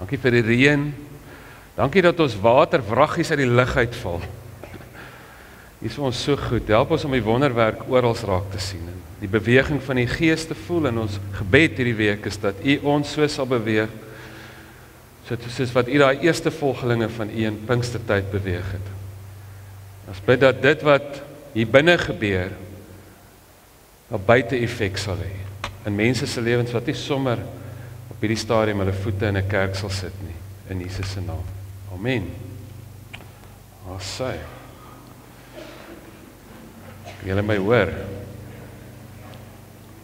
Dankie vir die reën. Dankie dat ons watervraggies uit die lug uitval. Hier is vir ons so goed. Help ons om die wonderwerk oral raak te sien. En die beweging van die Gees te voel in ons gebed hierdie week is dat U ons so sal beweeg, soos wat U daai eerste volgelinge van U in Pinkstertyd beweeg het. Ons bid dat dit wat hier binne gebeur, daar buite effek sal hê. In mense se lewens wat nie sommer op hierdie stadium hulle voete in 'n kerk sal sit nie, in Jesus se naam. Amen. Asai. Kan julle my hoor?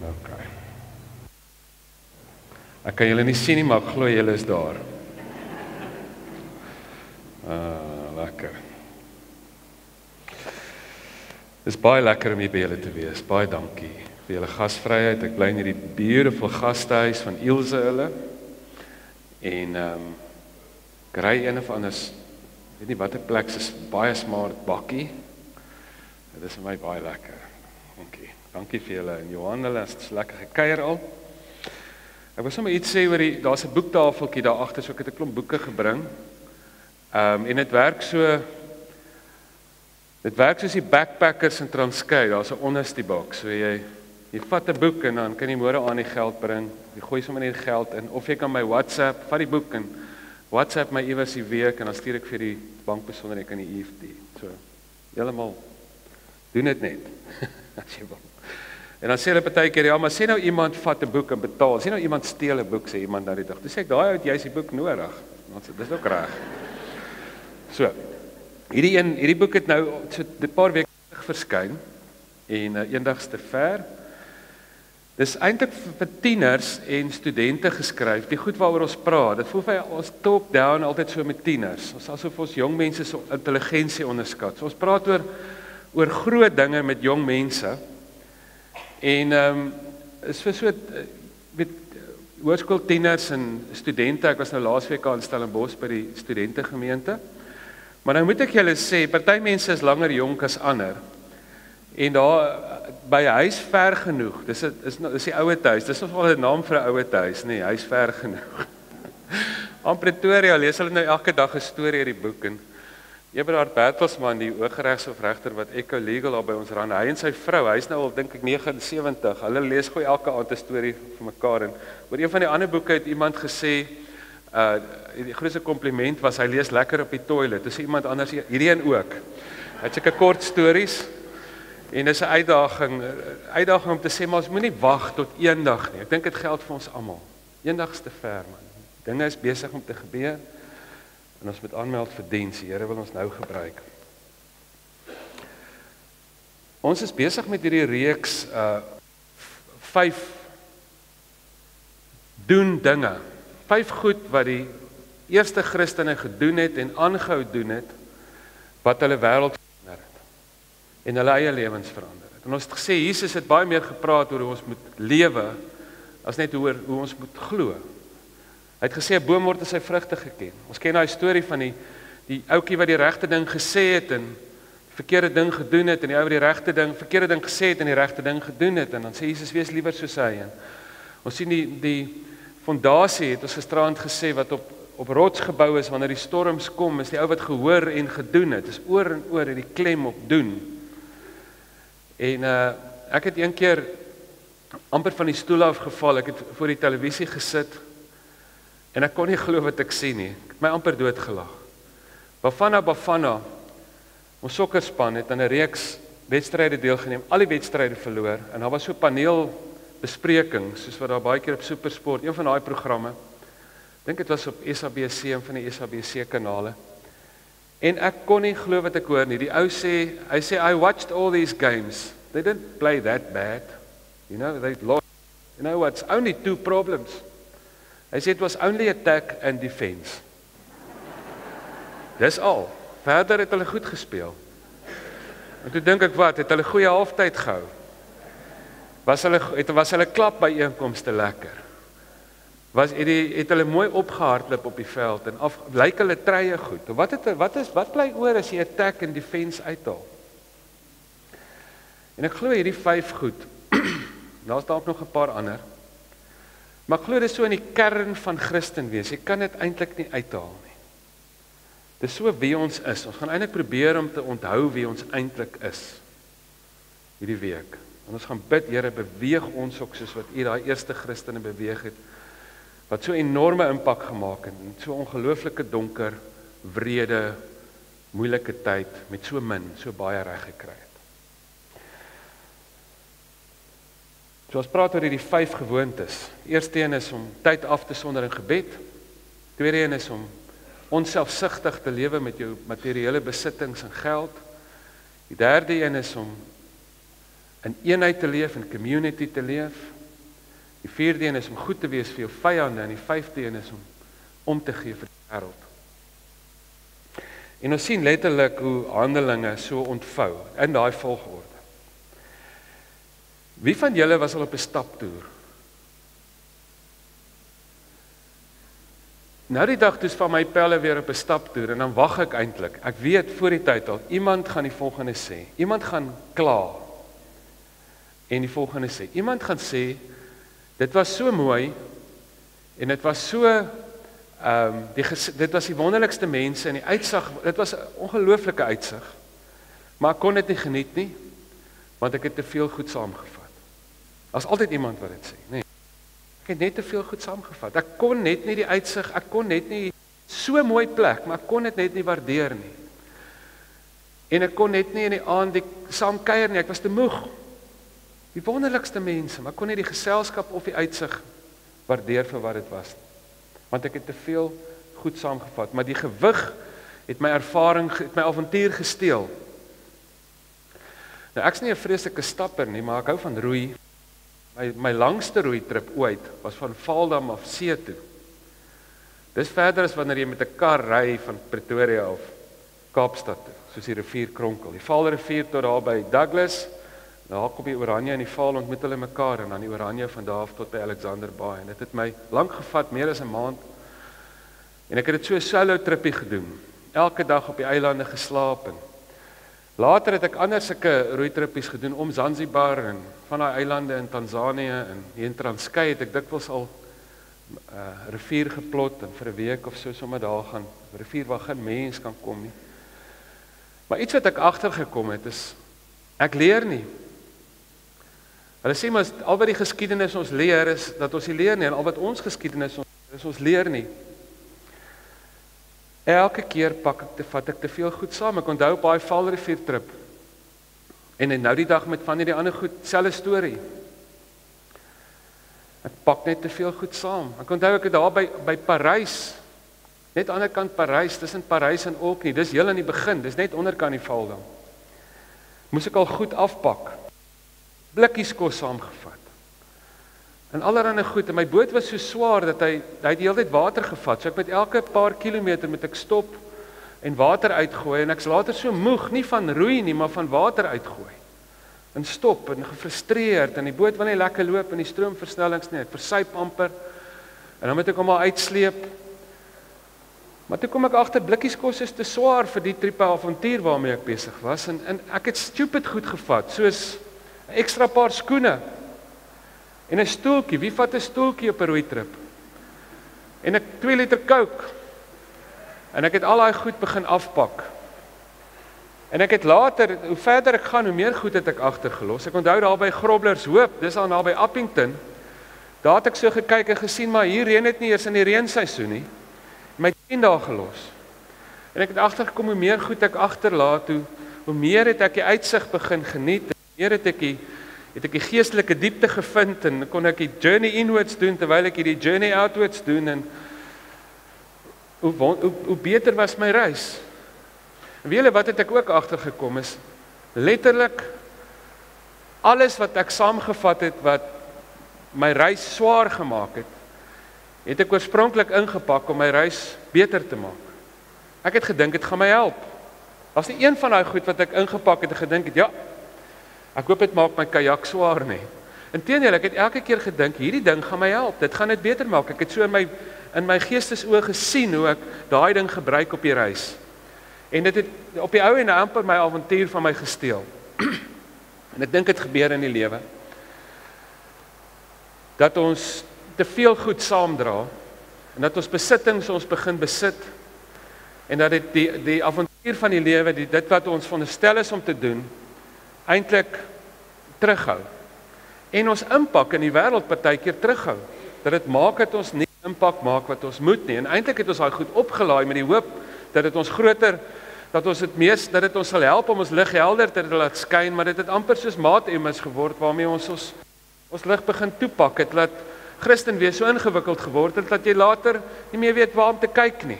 OK. Ek kan julle nie sien nie, maar ek glo julle is daar. Lekker. Dit is baie lekker om hier by julle te wees. Baie dankie vir julle gasvryheid. Ek bly in hierdie beautiful gastehuis van Ilse hulle. En kry een of anders, weet nie watter plek, is baie smart bakkie. Dit is vir my baie lekker. Dankie. Dankie vir julle en Johan hulle, het is lekker gekuier al. Ek wil sommer iets sê oor daar's 'n boektafeltjie daar agter, so ek het 'n klomp boeke gebring. En dit werk soos die backpackers in Transkei, daar's 'n onderste box, so jy vat 'n boek en dan kan jy môre aan die geld bring, jy gooi sommer net geld in, of jy kan my WhatsApp, vat die boek en WhatsApp my iewers die week, en dan stuur ek vir die bankbesonderhede kan die EFT, so, helemaal, doen dit net, as jy wil. En dan sê hulle partykeer, ja, maar sê nou iemand vat 'n boek en betaal, sê nou iemand steel 'n boek, sê iemand nou die dag, toe sê ek, daai ou het jy die boek nodig, dis ook reg. So, hierdie boek het nou so 'n paar weke verskyn en eendags te ver. Dis eintlik vir tieners en studente geskryf, die goed waaroor ons praat. Dit voel vir ons talk down altyd so met tieners. Ons asof ons jong mense se intelligensie onderskat. So ons praat oor groot dinge met jong mense. En is vir so met hoërskooltieners en studente. Ek was nou laasweek aan Stellenbosch by die studentegemeente. Maar nou moet ek julle sê, party mense is langer jonk as ander. En daar by huis ver genoeg. Dis die ouer huis. Dis nog wel 'n naam vir 'n ouer huis, nee, huis ver genoeg. Aan Pretoria lees hulle nou elke dag 'n storie uit die boek en Eberhard Bertelsmann, die Hooggeregshofregter wat Echo Legal daar by ons ran, hy en sy vrou, hy is nou al dink ek 79. Hulle lees gooi elke aand 'n storie vir mekaar en oor een van die ander boeke het iemand gesê die grootste kompliment was, hy lees lekker op die toilet, dis iemand anders, hierdie een ook. Hy het seker kort stories, en dis 'n uitdaging om te sê, maar ons moenie wag tot eendag nie, ek dink dit geld vir ons almal, eendags te ver man, dinge is besig om te gebeur, en ons moet aanmeld vir diens, die Here wil ons nou gebruik. Ons is besig met hierdie reeks, 5 doen dinge, 5 goed wat die eerste Christene gedoen het en aangehou doen het, wat hulle wêreld verander het, en hulle eie lewens verander het. En ons het gesê, Jesus het baie meer gepraat oor hoe ons moet lewe, as net oor hoe ons moet glo. Hy het gesê, 'n boom word aan sy vrugte geken. Ons ken daai storie van die ouetjie wat die regte ding gesê het, en die verkeerde ding gedoen het, en die ou wat die regte ding, verkeerde ding gesê het, en die regte ding gedoen het, en dan sê Jesus, wees liewer soos hy. En ons sien die fondasie het ons gisterand gesê, wat op rots gebou is, wanneer die storms kom, is die ou wat gehoor en gedoen het, is oor en oor, die klem op doen. En ek het een keer amper van die stoel afgeval, ek het voor die televisie gesit, en ek kon nie glo wat ek sien nie, ek het my amper doodgelag. Bafana, ons sokkerspan het aan 'n reeks wedstryde deelgeneem, al die wedstryde verloor, en daar was so paneelbespreking, soos wat daar baie keer op Supersport, een van daai programme, dink dit was op SABC, een van die SABC kanale, en ek kon nie glo wat ek hoor nie, die ou sê, hy sê, I watched all these games, they didn't play that bad, you know, they lost, you know what, it's only 2 problems, hy sê, it was only attack and defense, dis al, verder het hulle goed gespeel, en toe dink ek wat, het hulle goeie halftyd gehou, was hulle klap by einkomste lekker, het hulle mooi opgehardloop op die veld, en lyk hulle treie goed, wat bly oor as jy attack en defense uithaal? En ek glo hierdie 5 goed, daar's dalk nog 'n paar ander, Maar ek glo dis so in die kern van Christen wees. Jy kan dit eintlik nie uithaal nie. Dis so wie ons is. Ons gaan eintlik probeer om te onthou wie ons eintlik is hierdie week. En ons gaan bid, Here, beweeg ons ook soos wat U daai eerste Christene beweeg het, wat so enorme impak gemaak het, en so ongelooflike donker, wrede, moeilike tyd, met so min, so baie reg gekry het. So ons praat oor hierdie 5 gewoontes. Die eerste een is om tyd af te sonder in gebed. Tweede een is om onselfsugtig te lewe met jou materiële besittings en geld. Die derde een is om in eenheid te leef, in community te leef. Die vierde een is om goed te wees vir jou vyande, en die 5de een is om te gee vir die wêreld. En ons sien letterlik hoe Handelinge so ontvou, in daai volgorde. Wie van julle was al op 'n staptoer? Nou die dag toes van my pelle weer op 'n staptoer, en dan wag ek eintlik. Ek weet voor die tyd al, iemand gaan die volgende sê. Iemand gaan kla. En die volgende sê. Iemand gaan sê, dit was so mooi, en dit was so, dit was die wonderlikste mense, en die uitsig, dit was 'n ongelooflike uitsig. Maar ek kon dit nie geniet nie, want ek het te veel goed saamgevat. As altyd iemand wat dit sê, nee. Ek het net te veel goed saamgevat. Ek kon net nie die uitsig, ek kon net nie, so mooi plek, maar ek kon dit net nie waardeer nie. En ek kon net nie in die aand saam kuier nie, ek was te moeg. Die wonderlikste mense, maar ek kon nie die geselskap of die uitsig waardeer vir wat dit was. Want ek het te veel goed saamgevat, maar die gewig het my ervaring, het my avontuur gesteel. Nou ek's nie 'n vreeslike stapper nie, maar ek hou van roei. My langste roeitrip ooit was van Vaaldam af see toe. Dis verder as wanneer jy met 'n kar ry van Pretoria of Kaapstad toe, soos die rivier Kronkel. Die Vaalrivier tot daar by Douglas, daar kom die Oranje en die Vaal ontmoet hulle mekaar, en dan die Oranje van daar af tot by Alexander Bay. En dit het my lank gevat, meer as 'n maand. En ek het dit so 'n solo trippie gedoen. Elke dag op die eilande geslaap, en later het ek ander sulke roeitrippies gedoen om Zanzibar en van daai eilande in Tanzanië, en hier in Transkei het ek dikwels al rivier geplot, en vir 'n week of so sommer daar gaan, rivier waar geen mens kan kom nie. Maar iets wat ek agtergekom het is, ek leer nie. Hulle sê maar, al wat die geskiedenis ons leer is, dat ons nie leer nie, en al wat ons geskiedenis is, ons leer nie. Elke keer vat ek te veel goed saam. Ek onthou op daai Vaalrivier trip. En nou die dag met van hierdie ander goed, selfe storie. Ek pak net te veel goed saam. Ek onthou ek het daar by Parys, net aan die ander kant Parys, tussen Parys en Orkney, dis heel aan die begin, dis net onderkant die Vaaldam. Moes ek al goed afpak. Blikkies kos saamgevat. En allerhande goed, en my boot was so swaar dat hy het die hele tyd water gevat, so ek met elke paar kilometer moet ek stop en water uitgooi, en ek's later so moeg, nie van roei nie, maar van water uitgooi. En stop, en gefrustreerd, en die boot wil nie lekker loop, en die stroomversnellings nie, ek versuip amper, en dan moet ek hom al uitsleep. Maar toe kom ek agter, blikkies kos is te swaar vir die tipe avontuur waarmee ek besig was, en ek het stupid goed gevat, soos 'n ekstra paar skoene, en 'n stoeltjie. Wie vat 'n stoeltjie op 'n roeitrip? En ek 2 liter Coke. En ek het al daai goed begin afpak. En ek het later, hoe verder ek gaan, hoe meer goed het ek agtergelos. Ek onthou daar by Grobler's Hoop, dis al naby Appington. Daar het ek so gekyk en gesien, maar hier reën dit nie eers in die reenseisoen nie. My 10 dae gelos. En ek het agtergekom, hoe meer goed ek agterlaat, hoe meer het ek die uitsig begin geniet, en meer het ek die geestelike diepte gevind, en kon ek die journey inwards doen, terwyl ek die journey outwards doen, en hoe beter was my reis. En weet julle wat het ek ook agtergekom is, letterlik, alles wat ek saamgevat het, wat my reis swaar gemaak het ek oorspronklik ingepak om my reis beter te maak. Ek het gedink, het gaan my help. Was nie een van daai goed wat ek ingepak het en gedink het, ja, ek hoop dit maak my kajak swaar nie. Inteendeel, ek het elke keer gedink, hierdie ding gaan my help, dit gaan dit beter maak. Ek het so in my geestesoë gesien hoe ek daai ding gebruik op die reis. En dit het op die ou en amper my avontuur van my gesteel. En ek dink dit gebeur in die lewe. Dat ons te veel goed saamdra, en dat ons besittings ons begin besit, en dat dit die avontuur van die lewe, dit wat ons veronderstel is om te doen, eintlik terughou. En ons impak in die wêreld partykeer terughou. Dat dit maak dat ons nie impak maak wat ons moet nie. En eintlik het ons daai goed opgelaai met die hoop dat dit ons groter, dat dit ons sal help om ons lig helder te laat skyn, maar dit het amper soos maatemmers geword waarmee ons lig begin toepak het, laat Christen wees so ingewikkeld geword het dat jy later nie meer weet waar om te kyk nie.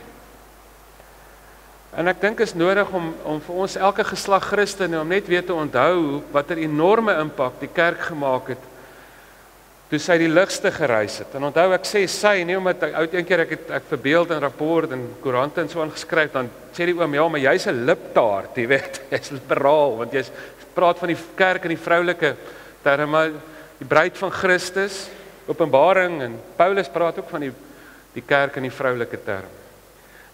En ek dink is nodig om vir ons elke geslag Christene om net weer te onthou wat 'n enorme impak die kerk gemaak het toe sy die ligste gereis het. En onthou ek sê sy, nie omdat een keer ek verbeeld in rapport en koerante en so aangeskryf, dan sê die oom, ja, maar jy's 'n liptaart, jy weet, jy's liberaal, want jy praat van die kerk in die vroulike terme, die bruid van Christus, Openbaring, en Paulus praat ook van die kerk in die vroulike term.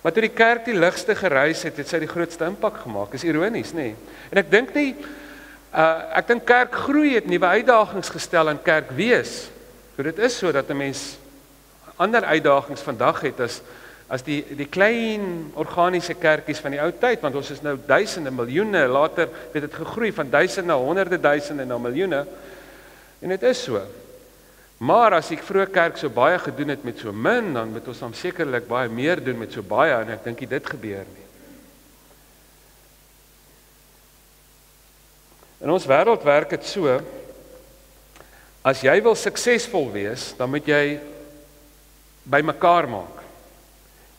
Maar toe die kerk die ligste gereis het, het sy die grootste impak gemaak. Is ironies, nê? En ek dink nie, ek dink kerk groei het nuwe uitdagings gestel aan kerk wees. So dit is so dat 'n mens ander uitdagings vandag het as die klein organiese kerkies van die ou tyd, want ons is nou duisende, miljoene, later het dit gegroei van duisende na honderde duisende na miljoene. En dit is so. Maar as die vroeë kerk so baie gedoen het met so min, dan moet ons dan sekerlik baie meer doen met so baie, en ek dink nie dit gebeur nie. In ons wêreld werk dit so, as jy wil suksesvol wees, dan moet jy bymekaar maak.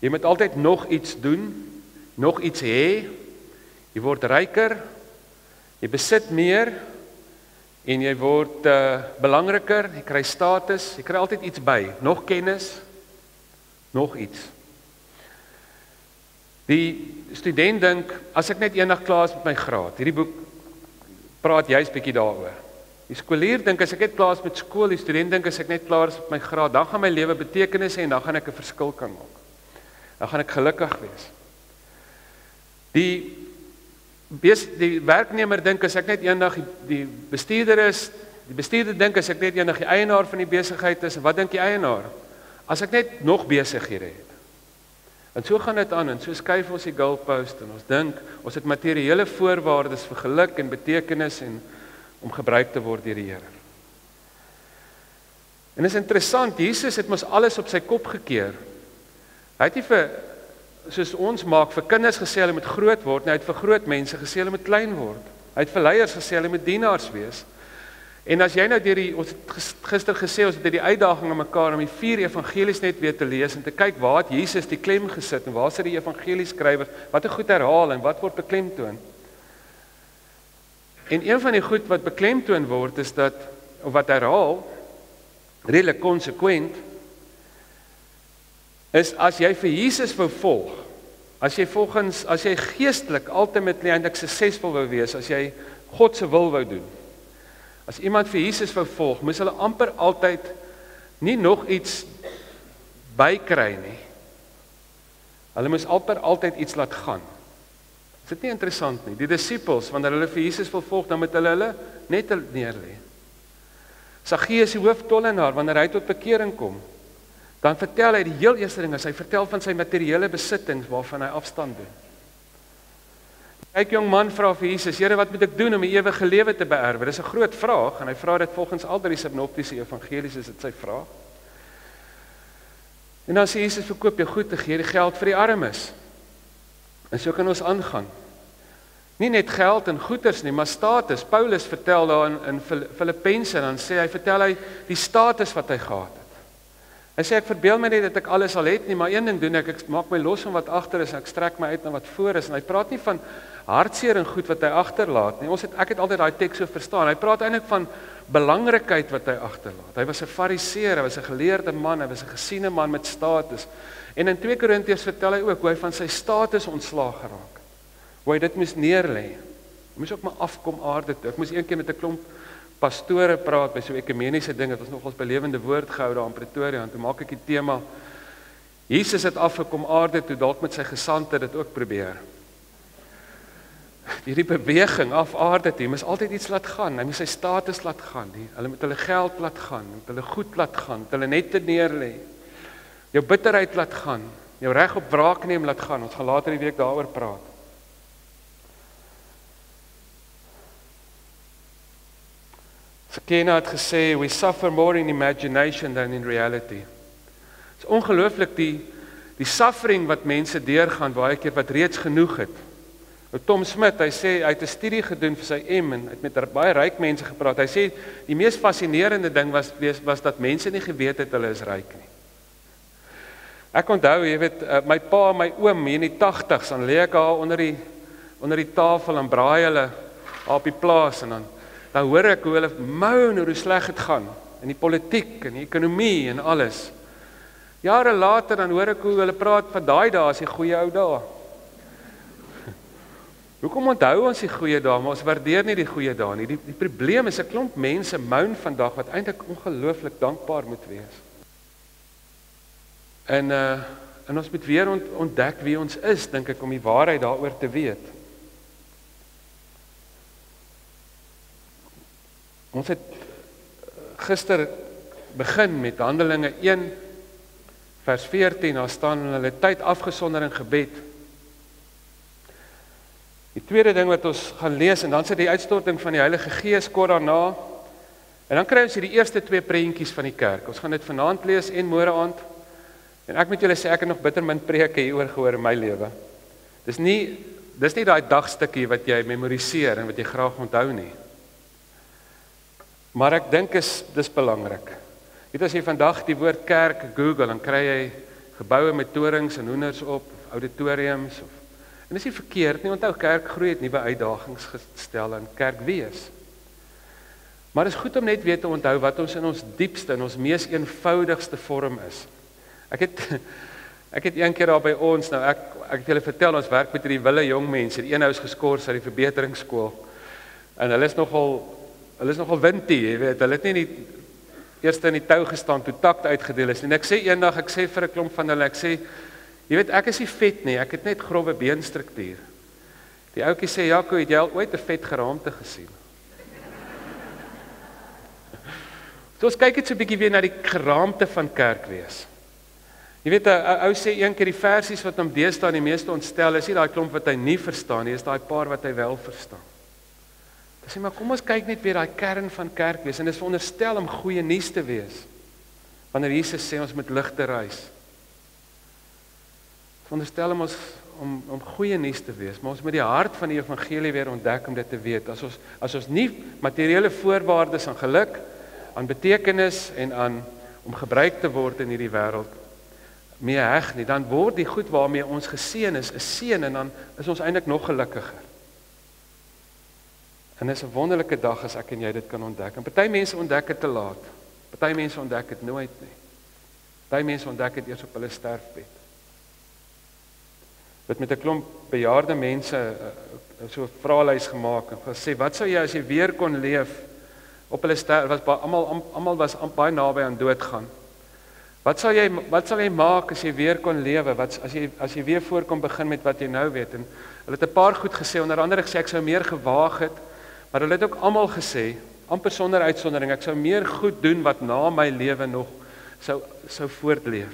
Jy moet altyd nog iets doen, nog iets hê, jy word ryker, jy besit meer, en jy word belangriker, jy kry status, jy kry altyd iets by, nog kennis, nog iets. Die student dink, as ek net eendag klaar is met my graad, hierdie boek praat juist bietjie daaroor. Die skoolier dink, as ek net klaar is met skool, die student dink, as ek net klaar is met my graad, dan gaan my lewe betekenis hê en dan gaan ek 'n verskil kan maak. Dan gaan ek gelukkig wees. Die werknemer dink, as ek net eendag die bestuurder is, die bestuurder dink, as ek net eendag die eienaar van die besigheid is, en wat dink die eienaar? As ek net nog besighede het. En so gaan dit aan, en so skuif ons die goalpost, en ons dink, ons het materiële voorwaardes vir geluk en betekenis, en om gebruik te word deur die Here. En is interessant, Jesus het mos alles op sy kop gekeer. Hy het nie vir, soos ons maak, vir kinders gesê hulle moet groot word, nie, hy het vir groot mense gesê hulle moet klein word. Hy het vir leiers gesê hulle moet dienaars wees. En as jy nou ons het gister gesê, ons het die uitdaging aan mekaar om die 4 evangelies net weer te lees en te kyk waar het Jesus die klem gesit en waar sit die evangelieskrywers, wat 'n goed herhaal en wat word beklemtoon. En een van die goed wat beklemtoon word is dat, of wat herhaal, redelik konsekwent, is as jy vir Jesus wou volg, as jy geestelik ultimately eintlik suksesvol wou wees, as jy God se wil wou doen. As iemand vir Jesus wou volg, moes hulle amper altyd nie nog iets bykry nie. Hulle moes amper altyd iets laat gaan. Is dit nie interessant nie? Die disippels, wanneer hulle vir Jesus wil volg, dan moet hulle net neerlê. Saggeus die hooftollenaar, wanneer hy tot bekering kom, dan vertel hy die heel eerste ding, hy vertel van sy materiële besittings waarvan hy afstand doen. Kyk, jong man vra vir Jesus, Here, wat moet ek doen om die ewige lewe te beerwe? Dis 'n groot vraag, en hy vra dit volgens al die sinoptiese evangelies, is dit sy vraag. En dan sê Jesus, verkoop jou goed, gee die geld vir die armes. En so kan ons aangaan. Nie net geld en goeders nie, maar status. Paulus vertel daar in Filippense, dan vertel hy die status wat hy gehad het. Hy sê, ek verbeel my nie dat ek alles al het nie, maar een ding doen ek maak my los van wat agter is, en ek strek my uit na wat voor is, en hy praat nie van hartseer en goed wat hy agterlaat nie. Ek het altyd daai teks so verstaan. Hy praat eintlik van belangrikheid wat hy agterlaat. Hy was 'n fariseer, hy was 'n geleerde man, hy was 'n gesiene man met status. En in 2 Korintiërs vertel hy ook hoe hy van sy status ontslaag geraak. Hoe hy dit moes neerlê. Hy moes ook maar afkom aarde toe. Ek moes een keer met 'n klomp pastore praat by so 'n ekumeniese ding, het ons nogals by Lewende Woord gehou daar in Pretoria, en toe maak ek die tema, Jesus het afgekom aarde toe, dalk met sy gesandte dit ook probeer. hierdie beweging af aarde toe, hy moes altyd iets laat gaan, hy moes sy status laat gaan, hulle moet hulle geld laat gaan, moet hulle goed laat gaan, moet hulle net te neerlê, jou bitterheid laat gaan, jou reg op wraak neem laat gaan, ons gaan later die week daaroor praat. Sakena het gesê, we suffer more in imagination than in reality. Het is ongelooflik die suffering wat mense deurgaan, baie keer wat reeds genoeg het. Tom Smith, hy sê, hy het 'n studie gedoen vir sy M, en het met baie ryk mense gepraat, hy sê, die mees fascinerende ding was dat mense nie geweet het, hulle is ryk nie. Ek onthou, jy weet, my pa en my oom, hier in die 80's, dan lê ek daar onder die tafel, en braai hulle op die plaas, en dan hoor ek hoe hulle moan hoe sleg het gaan, in die politiek, en die ekonomie, en alles. Jare later, dan hoor ek hoe hulle praat van daai dae, as die goeie ou dae. Hoekom onthou ons die goeie dae, maar ons waardeer nie die goeie dae nie. Die probleem is, 'n klomp mense moan vandag, wat eintlik ongelooflik dankbaar moet wees. En ons moet weer ontdek wie ons is, dink ek, om die waarheid daaroor te weet. Ons het gister begin met Handelinge 1, vers 14, daar staan in hulle tyd afgesonder in gebed. Die tweede ding wat ons gaan lees, en dan sit die uitstorting van die Heilige Gees kort daarna, en dan kry ons die eerste 2 prentjies van die kerk. Ons gaan dit vanaand lees en môre aand, en ek moet julle sê, ek het nog bitter min preke hieroor gehoor in my lewe. Dis nie daai dagstukkie wat jy memoriseer en wat jy graag onthou nie. Maar ek dink dis belangrik. Weet as jy vandag die woord kerk Google, dan kry jy geboue met torings en hoenders op, of auditoriums, en dis nie verkeerd nie, onthou kerk groei het nuwe uitdagings gestel in kerk wees. Maar dis goed om net weer te onthou wat ons in ons diepste, in ons mees eenvoudigste vorm is. Ek het een keer daar by ons, nou ek het julle vertel, ons werk met die wille jong mense, die een ou is geskort uit die verbeteringsskool, en hulle is nogal wintie, jy weet, hulle het nie eerst in die tou gestaan, toe takt uitgedeel is, en ek sê eendag, ek sê vir 'n klomp van hulle, ek sê, jy weet, ek is nie vet nie, ek het net grove beenstruktuur. Die ouetjie sê, Jaco, het jy al ooit 'n vet geraamte gesien? So ons kyk net so 'n bietjie weer na die geraamte van kerk wees. Jy weet, 'n ou sê een keer die versies wat hom deesdae die meeste ontstel, is nie daai klomp wat hy nie verstaan nie, is daai paar wat hy wel verstaan. Hy sê, maar kom ons kyk net weer daai kern van kerk wees, en dit is veronderstel om goeie nuus te wees, wanneer Jesus sê ons moet ligte reis. Veronderstel om goeie nuus te wees, maar ons moet die hart van die evangelie weer ontdek om dit te weet. As ons nie materiële voorwaardes aan geluk, aan betekenis en om gebruik te word in hierdie wêreld mee heg nie, dan word die goed waarmee ons geseën is 'n seën, en dan is ons eintlik nog gelukkiger. En dis 'n wonderlike dag as ek en jy dit kan ontdek. En party mense ontdek dit te laat. Party mense ontdek dit nooit nie. Party mense ontdek dit eers op hulle sterfbed. Het met 'n klomp bejaarde mense so 'n vraelys gemaak en gesê, wat sou jy as jy weer kon leef op hulle sterf, almal was baie naby aan doodgaan. Wat sal jy maak as jy weer kon lewe? As jy weer voor kon begin met wat jy nou weet? En hulle het 'n paar goed gesê, onder andere gesê ek sou meer gewaag het, maar hulle het ook almal gesê, amper sonder uitsondering, ek sou meer goed doen wat na my lewe nog sou voortleef.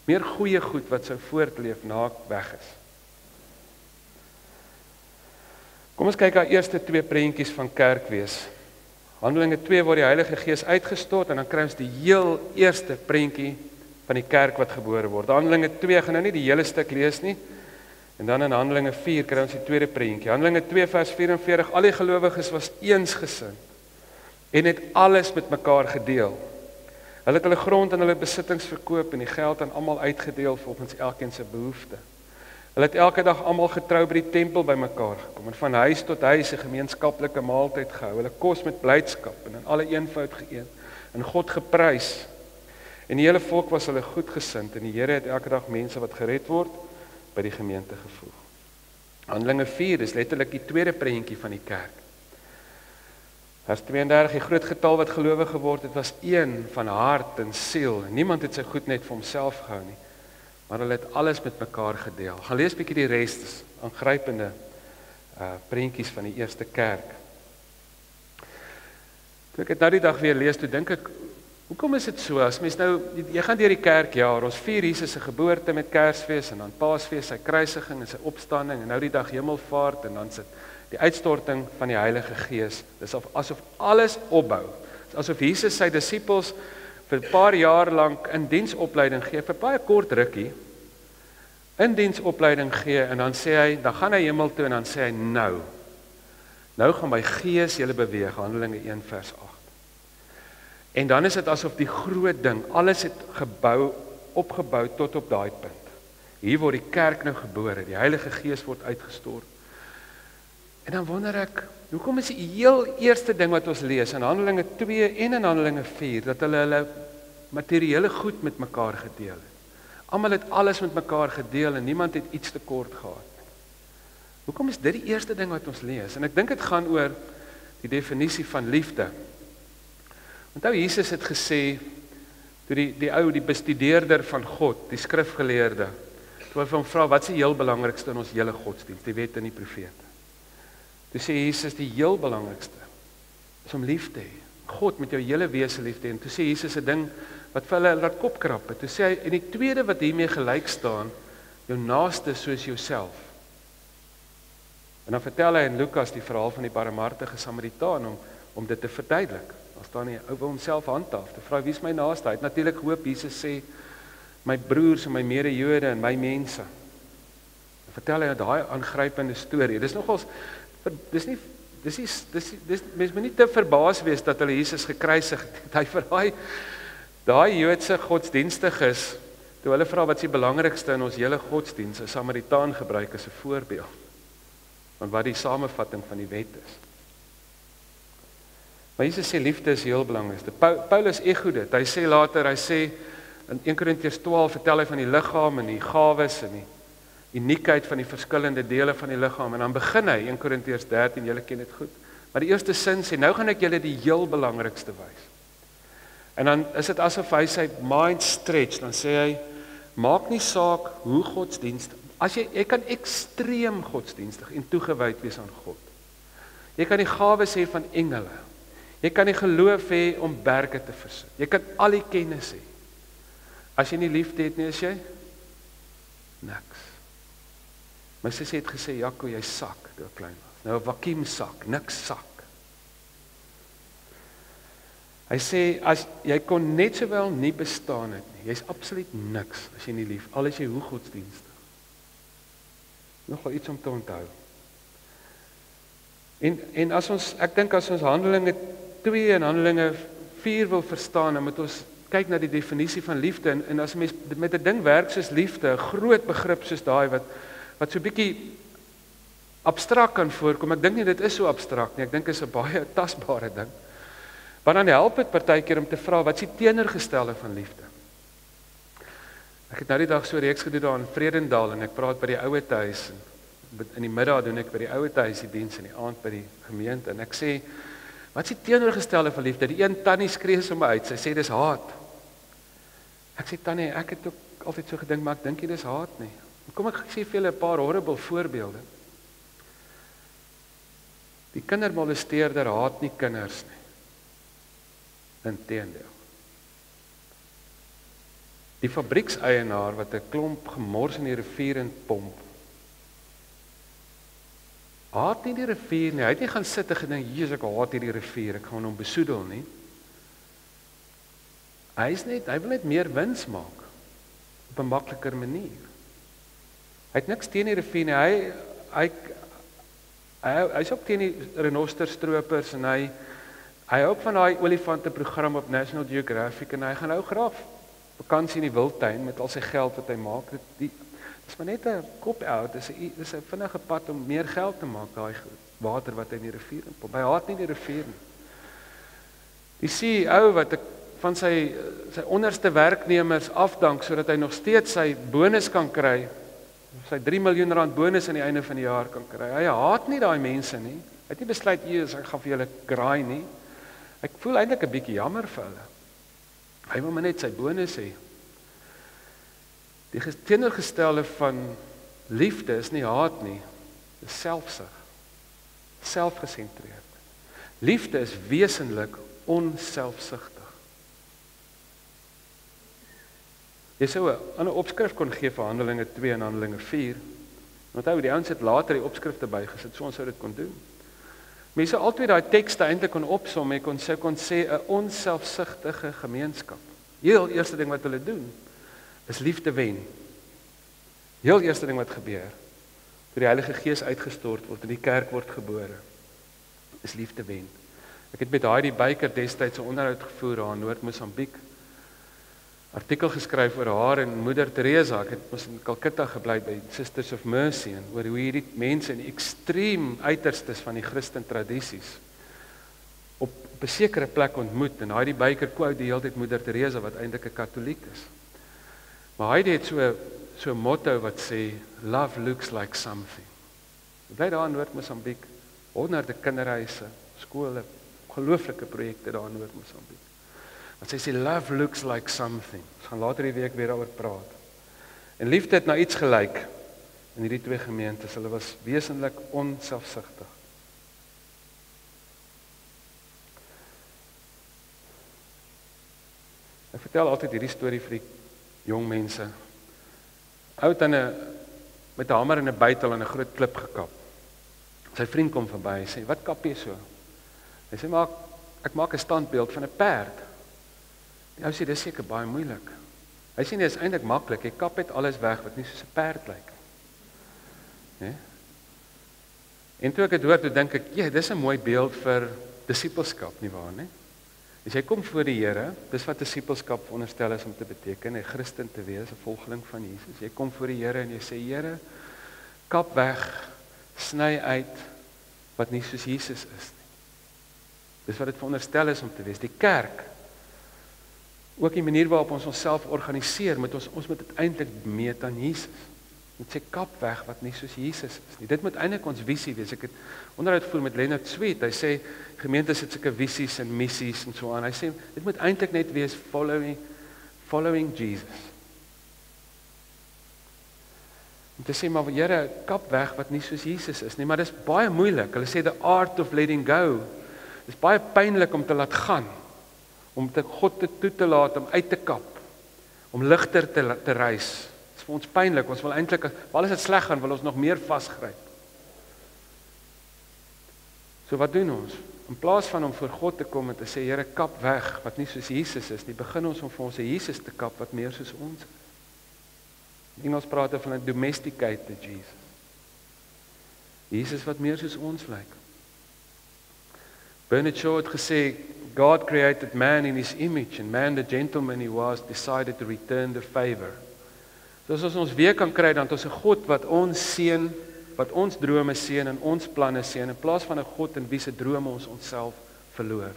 Meer goeie goed wat sou voortleef na ek weg is. Kom ons kyk na eerste 2 prentjies van kerk wees. Handelinge 2 word die Heilige Gees uitgestort, en dan kry ons die heel eerste prentjie van die kerk wat gebore word. Handelinge 2 gaan nou nie die hele stuk lees nie, en dan in Handelinge 4 kry ons die tweede prentjie. Handelinge 2 vers 44, al die gelowiges was eensgesind, en het alles met mekaar gedeel. Hulle het hulle grond en hulle besittings verkoop, en die geld aan almal uitgedeel volgens elkeen se behoefte. Hulle het elke dag almal getrou by die tempel bymekaar gekom, en van huis tot huis 'n gemeenskaplike maaltyd gehou. Hulle kos met blydskap en in alle eenvoud geëet, en God geprys. En die hele volk was hulle goedgesind, en die Here het elke dag mense wat gered word by die gemeente gevoeg. Handelinge 4 is letterlik die tweede prentjie van die kerk. Vers 32, die groot getal wat gelowig geword het, was een van hart en siel. Niemand het sy goed net vir homself gehou nie, maar hulle het alles met mekaar gedeel. Gaan lees bietjie die res, aangrypende prentjies van die eerste kerk. Toe ek het nou die dag weer lees, toe dink ek, hoekom is dit so, as mens nou, jy gaan deur die kerkjaar, ons vier Jesus se geboorte met Kersfees, en dan Paasfees, sy kruisiging en sy opstanding, en nou die dag Hemelvaart, en dan sit die uitstorting van die Heilige Gees. Dis asof alles opbou. Asof Jesus sy disippels vir 'n paar jaar lank in diensopleiding gee, vir baie kort rukkie, in diensopleiding gee, en dan sê hy, dan gaan hy hemel toe, en dan sê hy, nou gaan my Gees julle beweeg, Handelinge 1 vers 8. En dan is dit asof die groot ding, alles het opgebou tot op daai punt. Hier word die kerk nou gebore, die Heilige Gees word uitgestort. En dan wonder ek, hoekom is die heel eerste ding wat ons lees, in Handelinge 2 en in Handelinge 4, dat hulle materiële goed met mekaar gedeel het. Almal het alles met mekaar gedeel en niemand het iets tekort gehad. Hoekom is dit die eerste ding wat ons lees? En ek dink dit gaan oor die definisie van liefde. Onthou Jesus het gesê, toe die bestudeerder van God, die skrifgeleerde, toe hy vir hom vra, wat is die heel belangrikste in ons hele godsdienst, die wet en die profete? Toe sê Jesus, die heel belangrikste is om lief te hê. God met jou hele wese lief te hê. En toe sê Jesus 'n ding wat vir hulle laat kop krap het. Toe sê hy, en die tweede wat hiermee gelyk staan, jou naaste soos jouself. En dan vertel hy in Lukas die verhaal van die barmhartige Samaritaan om dit te verduidelik. Daar staan hy, ou wil homself handhaaf. Te vra, wie is my naaste? Hy het natuurlik gehoop Jesus sê, my broers en my mede-Jode en my mense. Dan vertel hy daai aangrypende storie. Dis nogals, mens moet nie te verbaas wees dat hulle Jesus gekruisig het. Hy vir daai Joodse godsdienstiges, toe hulle vra wat is die belangrikste in ons hele godsdienst, 'n Samaritaan gebruik as 'n voorbeeld van wat die samevatting van die wet is. Maar Jesus sê liefde is heel belangrikste. Paulus ego dit. Hy sê later, in 1 Korintiërs 12 vertel hy van die liggaam en die gawes en die uniekheid van die verskillende dele van die liggaam. En dan begin hy 1 Korintiërs 13, julle ken dit goed. Maar die eerste sin sê, nou gaan ek julle die heel belangrikste wys. En dan is dit asof hy sy mind stretch, dan sê hy, maak nie saak hoe godsdienstig, jy kan ekstreem godsdienstig en toegewyd wees aan God. Jy kan die gawes hê van engele. Jy kan die geloof hê om berge te versit. Jy kan al die kennis hê. As jy nie liefde het nie, is jy niks. My sussie het gesê, Jaco, jy sak, toe ek klein was. Nou 'n vakuum sak, niks sak. Hy sê, as jy kon net sowel nie bestaan het nie, jy's absoluut niks as jy nie lief, al is jy hoe godsdienstig. Nogal iets om te onthou. En ek dink as ons Handelinge 2 en Handelinge 4 wil verstaan, dan moet ons kyk na die definisie van liefde, en as mens met 'n ding werk soos liefde, 'n groot begrip soos daai, wat so bietjie abstrakt kan voorkom, ek dink nie dit is so abstrakt nie, ek dink dit is 'n baie tasbare ding, want dan help dit partykeer om te vra, wat is die teenoorgestelde van liefde? Ek het nou die dag so reeks gedoen daar in Vredendal, en ek praat by die ouete huis, in die middag doen ek by die ouete huis die diens, en die aand by die gemeente, en ek sê, wat is die teenoorgestelde van liefde? Die een tannie skree so my uit, sy sê dis haat. Ek sê, tannie, ek het ook altyd so gedink, maar ek dink nie dis haat nie. Kom ek sê vir julle 'n paar horrible voorbeelde. Die kindermolesteerder haat nie kinders nie. Inteendeel. Die fabriekseienaar wat 'n klomp gemors in die rivier in pomp, haat nie die rivier nie. Hy het nie gaan sit en gedink, Jesus, ek haat hierdie rivier, ek gaan hom besoedel nie. Hy wil net meer wins maak op 'n makliker manier. Hy het niks teen die rivier nie. Hy is ook teen die renosterstropers, en hy hou ook van daai olifanteprogram op National Geographic, en hy gaan nou graag vakansie in die wildtuin met al sy geld wat hy maak. Dit is maar net 'n cop-out, dit is 'n vinnige pad om meer geld te maak, daai water wat hy in die rivier inpomp. Hy haat nie die rivier nie. Die CEO wat van sy onderste werknemers afdank, sodat hy nog steeds sy bonus kan kry, sy 3 miljoen rand bonus aan die einde van die jaar kan kry. Hy haat nie daai mense nie. Hy het nie besluit, ek gaan vir julle graai nie. Ek voel eintlik 'n bietjie jammer vir hulle. Hy wil maar net sy bonus hê. Die teenoorgestelde van liefde is nie haat nie, dis selfsug. selfgesentreerd. Liefde is wesenlik onselfsugtig. Jy sou 'n ander opskrif kon gee vir Handelinge 2 en Handelinge 4. Onthou, die ouens het later die opskrifte bygesit, so ons sou dit kon doen. Mense sou altyd daai tekste eintlik kon opsom, jy kon sê 'n onselfsugtige gemeenskap. Heel eerste ding wat hulle doen, is liefde wen. Heel eerste ding wat gebeur, toe die Heilige Gees uitgestort word en die kerk word gebore, is liefde wen. Ek het met Heidi Baker destyds 'n onderhoud gevoer daar in Noord-Mosambiek, artikel geskryf oor haar en Moeder Teresa. Ek het mos in Calcutta gebly by Sisters of Mercy en oor hoe hierdie mense in die ekstreem uiterstes van die Christen tradisies op 'n sekere plek ontmoet, en Heidi Baker quote die hele tyd Moeder Teresa wat eintlik 'n Katoliek is. Maar Heidi het so 'n motto wat sê, love looks like something. Bly daar in Noord-Mosambiek, honderde kinderhuise, skole, ongelooflike projekte daar in Noord-Mosambiek. Want sy sê, love looks like something. Ons gaan later die week weer daaroor praat. En liefde het na iets gelyk in hierdie twee gemeentes. Hulle was wesenlik onselfsugtig. Ek vertel altyd hierdie storie vir die jong mense. Ou het met 'n hamer en 'n bytel aan 'n groot klip gekap. Sy vriend kom verby en sê, wat kap jy so? Hy sê, maar ek maak 'n standbeeld van 'n perd. Die ou sê, dis seker baie moeilik. Hy sê, nee, dis eintlik maklik, jy kap net alles weg wat nie soos 'n perd lyk. Nee? En toe ek het hoor, toe dink ek, ja, dis 'n mooi beeld vir disippelskap, nie waar, nie? As jy kom voor die Here, dis wat disippelskap veronderstel is om te beteken, 'n Christen te wees, 'n volgeling van Jesus. Jy kom voor die Here en jy sê, Here, kap weg, sny uit wat nie soos Jesus is nie. Dis wat dit veronderstel is om te wees. Die kerk, ook die manier waarop ons onsself organiseer, moet ons moet dit eintlik meet aan Jesus. Moet sê, kap weg wat nie soos Jesus is nie. Dit moet eintlik ons visie wees. Ek het onderhoud gevoer met Leonard Sweet. Hy sê, gemeentes het sulke visies en missies en so aan. Hy sê, dit moet eintlik net wees following Jesus. Om te sê, maar Here, kap weg wat nie soos Jesus is nie, maar dis baie moeilik. Hulle sê, the art of letting go. Dis baie pynlik om te laat gaan, om God toe te laat, om uit te kap, om ligter te reis. Dit is vir ons pynlik, ons wil eintlik, waar alles het sleg gaan, wil ons nog meer vasgryp. So wat doen ons? In plaas van om voor God te kom en te sê, Here, kap weg wat nie soos Jesus is nie, begin ons om vir ons 'n Jesus te kap wat meer soos ons is. In Engels praat van 'n domesticated Jesus. Jesus wat meer soos ons lyk. Bernard Shaw het gesê, God created man in his image, and man, the gentleman he was, decided to return the favor. So as ons weer kan kry, dan het ons 'n God wat ons seën, wat ons drome seën en ons planne seën, in plaas van 'n God in wie se drome ons onsself verloor.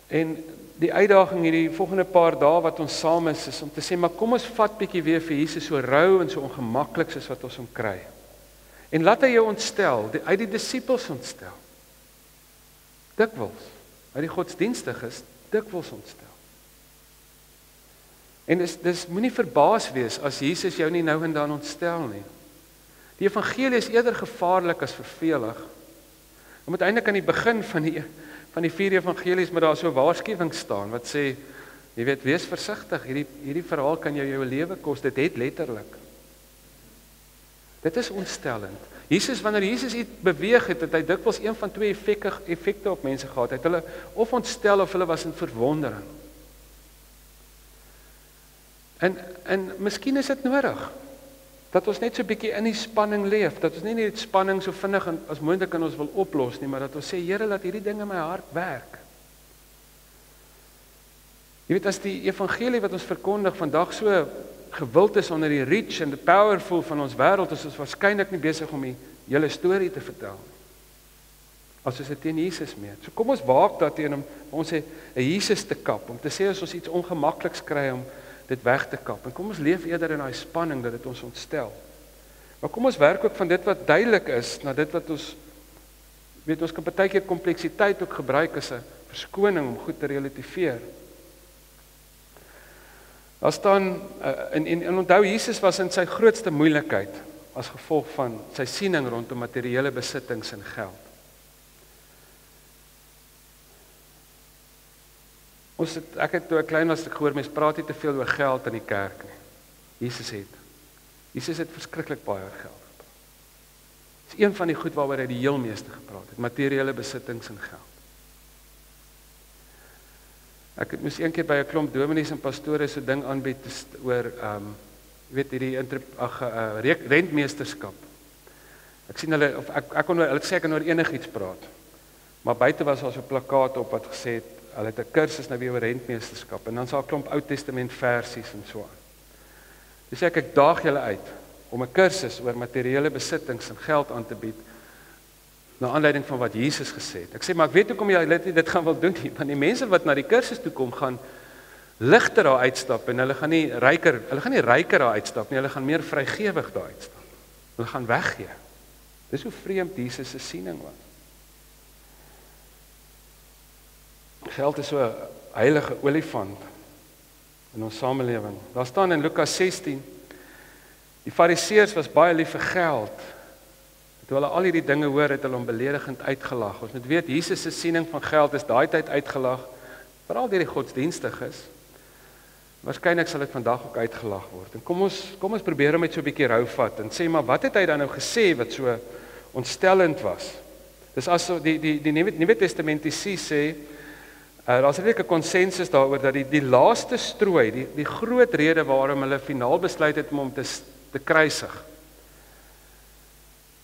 En die uitdaging hierdie volgende paar dae wat ons saam is om te sê, maar kom ons vat bietjie weer vir Jesus so rou en so ongemaklik soos wat ons hom kry. En laat hy jou ontstel, uit die disippels ontstel. Dikwels, uit die godsdienstiges, dikwels ontstel. En dis moenie verbaas wees as Jesus jou nie nou en dan ontstel nie. Die evangelie is eerder gevaarlik as vervelig. Om uiteindelik aan die begin van die 4 evangelies met daar so 'n waarskuwing staan wat sê, jy weet, wees versigtig, hierdie verhaal kan jou lewe kos, dit het letterlik. Dit is ontstellend. Wanneer Jesus iets beweeg het hy dikwels een van 2 effekte op mense gehad. Hy het hulle of ontstel of hulle was in verwondering. En miskien is dit nodig, dat ons net so 'n bietjie in die spanning leef, dat ons nie net spanning so vinnig as moontlik in ons wil oplos nie, maar dat ons sê, Here, laat hierdie ding in my hart werk. Jy weet, as die evangelie wat ons verkondig vandag so gewild is onder die reach en the powerful van ons wêreld, is ons waarskynlik nie besig om die hele storie te vertel nie. As ons dit teen Jesus meet. So kom ons waak daarteen om ons 'n Jesus te kap, om te sê as ons iets ongemakliks kry om dit weg te kap. En kom ons leef eerder in daai spanning dat dit ons ontstel. Maar kom ons werk ook van dit wat duidelik is na dit wat ons weet, ons kan partykeer kompleksiteit ook gebruik as 'n verskoning om goed te relativeer. Daar staan en onthou, Jesus was in sy grootste moeilikheid. as gevolg van sy siening rondom materiële besittings en geld. Ek het toe ek klein was gehoor, mense praat nie te veel oor geld in die kerk nie. Jesus het verskriklik baie oor geld gepraat. Dit is een van die goed waaroor hy die heel meeste gepraat het, materiële besittings en geld. Ek moes een keer by 'n klomp dominees en pastore so ding aanbied oor hierdie rentmeesterskap. Ek sien hulle of ek kon hulle sê ek kan oor enigiets praat. Maar buite was daar so 'n plakkaat op wat gesê het hulle het 'n kursus nou weer oor rentmeesterskap en dan sal 'n klomp Ou Testament versies en so aan. Dis sê ek daag julle uit om 'n kursus oor materiële besittings en geld aan te bied na aanleiding van wat Jesus gesê het. Ek sê maar ek weet hoekom jy dit gaan wil doen nie, want die mense wat na die kursus toe kom gaan ligter daar uitstap en hulle gaan nie ryker daar uitstap nie, hulle gaan meer vrygewig daar uitstap. Hulle gaan weggee. Dis hoe vreemd Jesus se siening was. Geld is so 'n heilige olifant in ons samelewing. Daar staan in Lukas 16, die Fariseërs was baie lief vir geld. Toe hulle al hierdie dinge hoor, het hulle hom beledigend uitgelag. Ons moet weet, Jesus se siening van geld is daai tyd uitgelag, veral deur die godsdienstiges. Waarskynlik sal dit vandag ook uitgelag word. En kom ons probeer hom net so 'n bietjie rou vat en sê, maar wat het hy dan nou gesê wat so ontstellend was? Dis as die Nuwe Testamentici sê, daar's regtig 'n konsensus daaroor dat die laaste strooi, die groot rede waarom hulle finaal besluit het om hom te kruisig.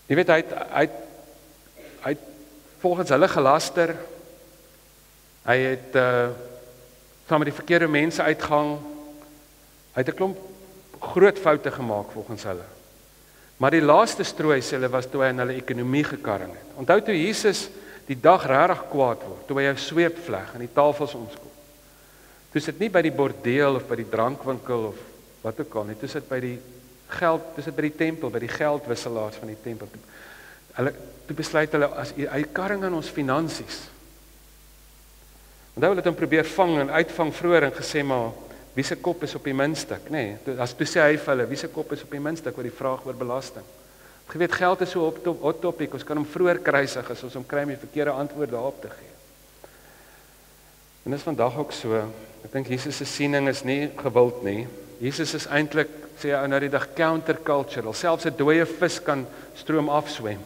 Jy weet hy volgens hulle gelaster. Hy het saam met die verkeerde mense uitgehang. Hy het 'n klomp groot foute gemaak volgens hulle. Maar die laaste strooi sê hulle was toe hy in hulle ekonomie gekarring het. Onthou toe Jesus die dag regtig kwaad word, toe hy jou sweep vleg en die tafels omskop. Toe sit nie by die bordeel of by die drankwinkel of wat ook al nie, toe sit by die tempel, by die geldwisselaars van die tempel. Toe besluit hulle, as hy karring aan ons finansies. Onthou hulle het hom probeer vang en uitvang vroeër en gesê, maar wie se kop is op die muntstuk, nee, toe sê hy vir hulle, wie se kop is op die muntstuk oor die vraag oor belasting. Jy weet, geld is so hot topic, ons kan hom vroeër kruisig as ons hom kry om die verkeerde antwoord daarop te gee. En dis vandag ook so. Ek dink Jesus se siening is nie gewild nie. Jesus is eintlik, sê hy nou die dag, countercultural. Selfs 'n dooie vis kan stroom afswem.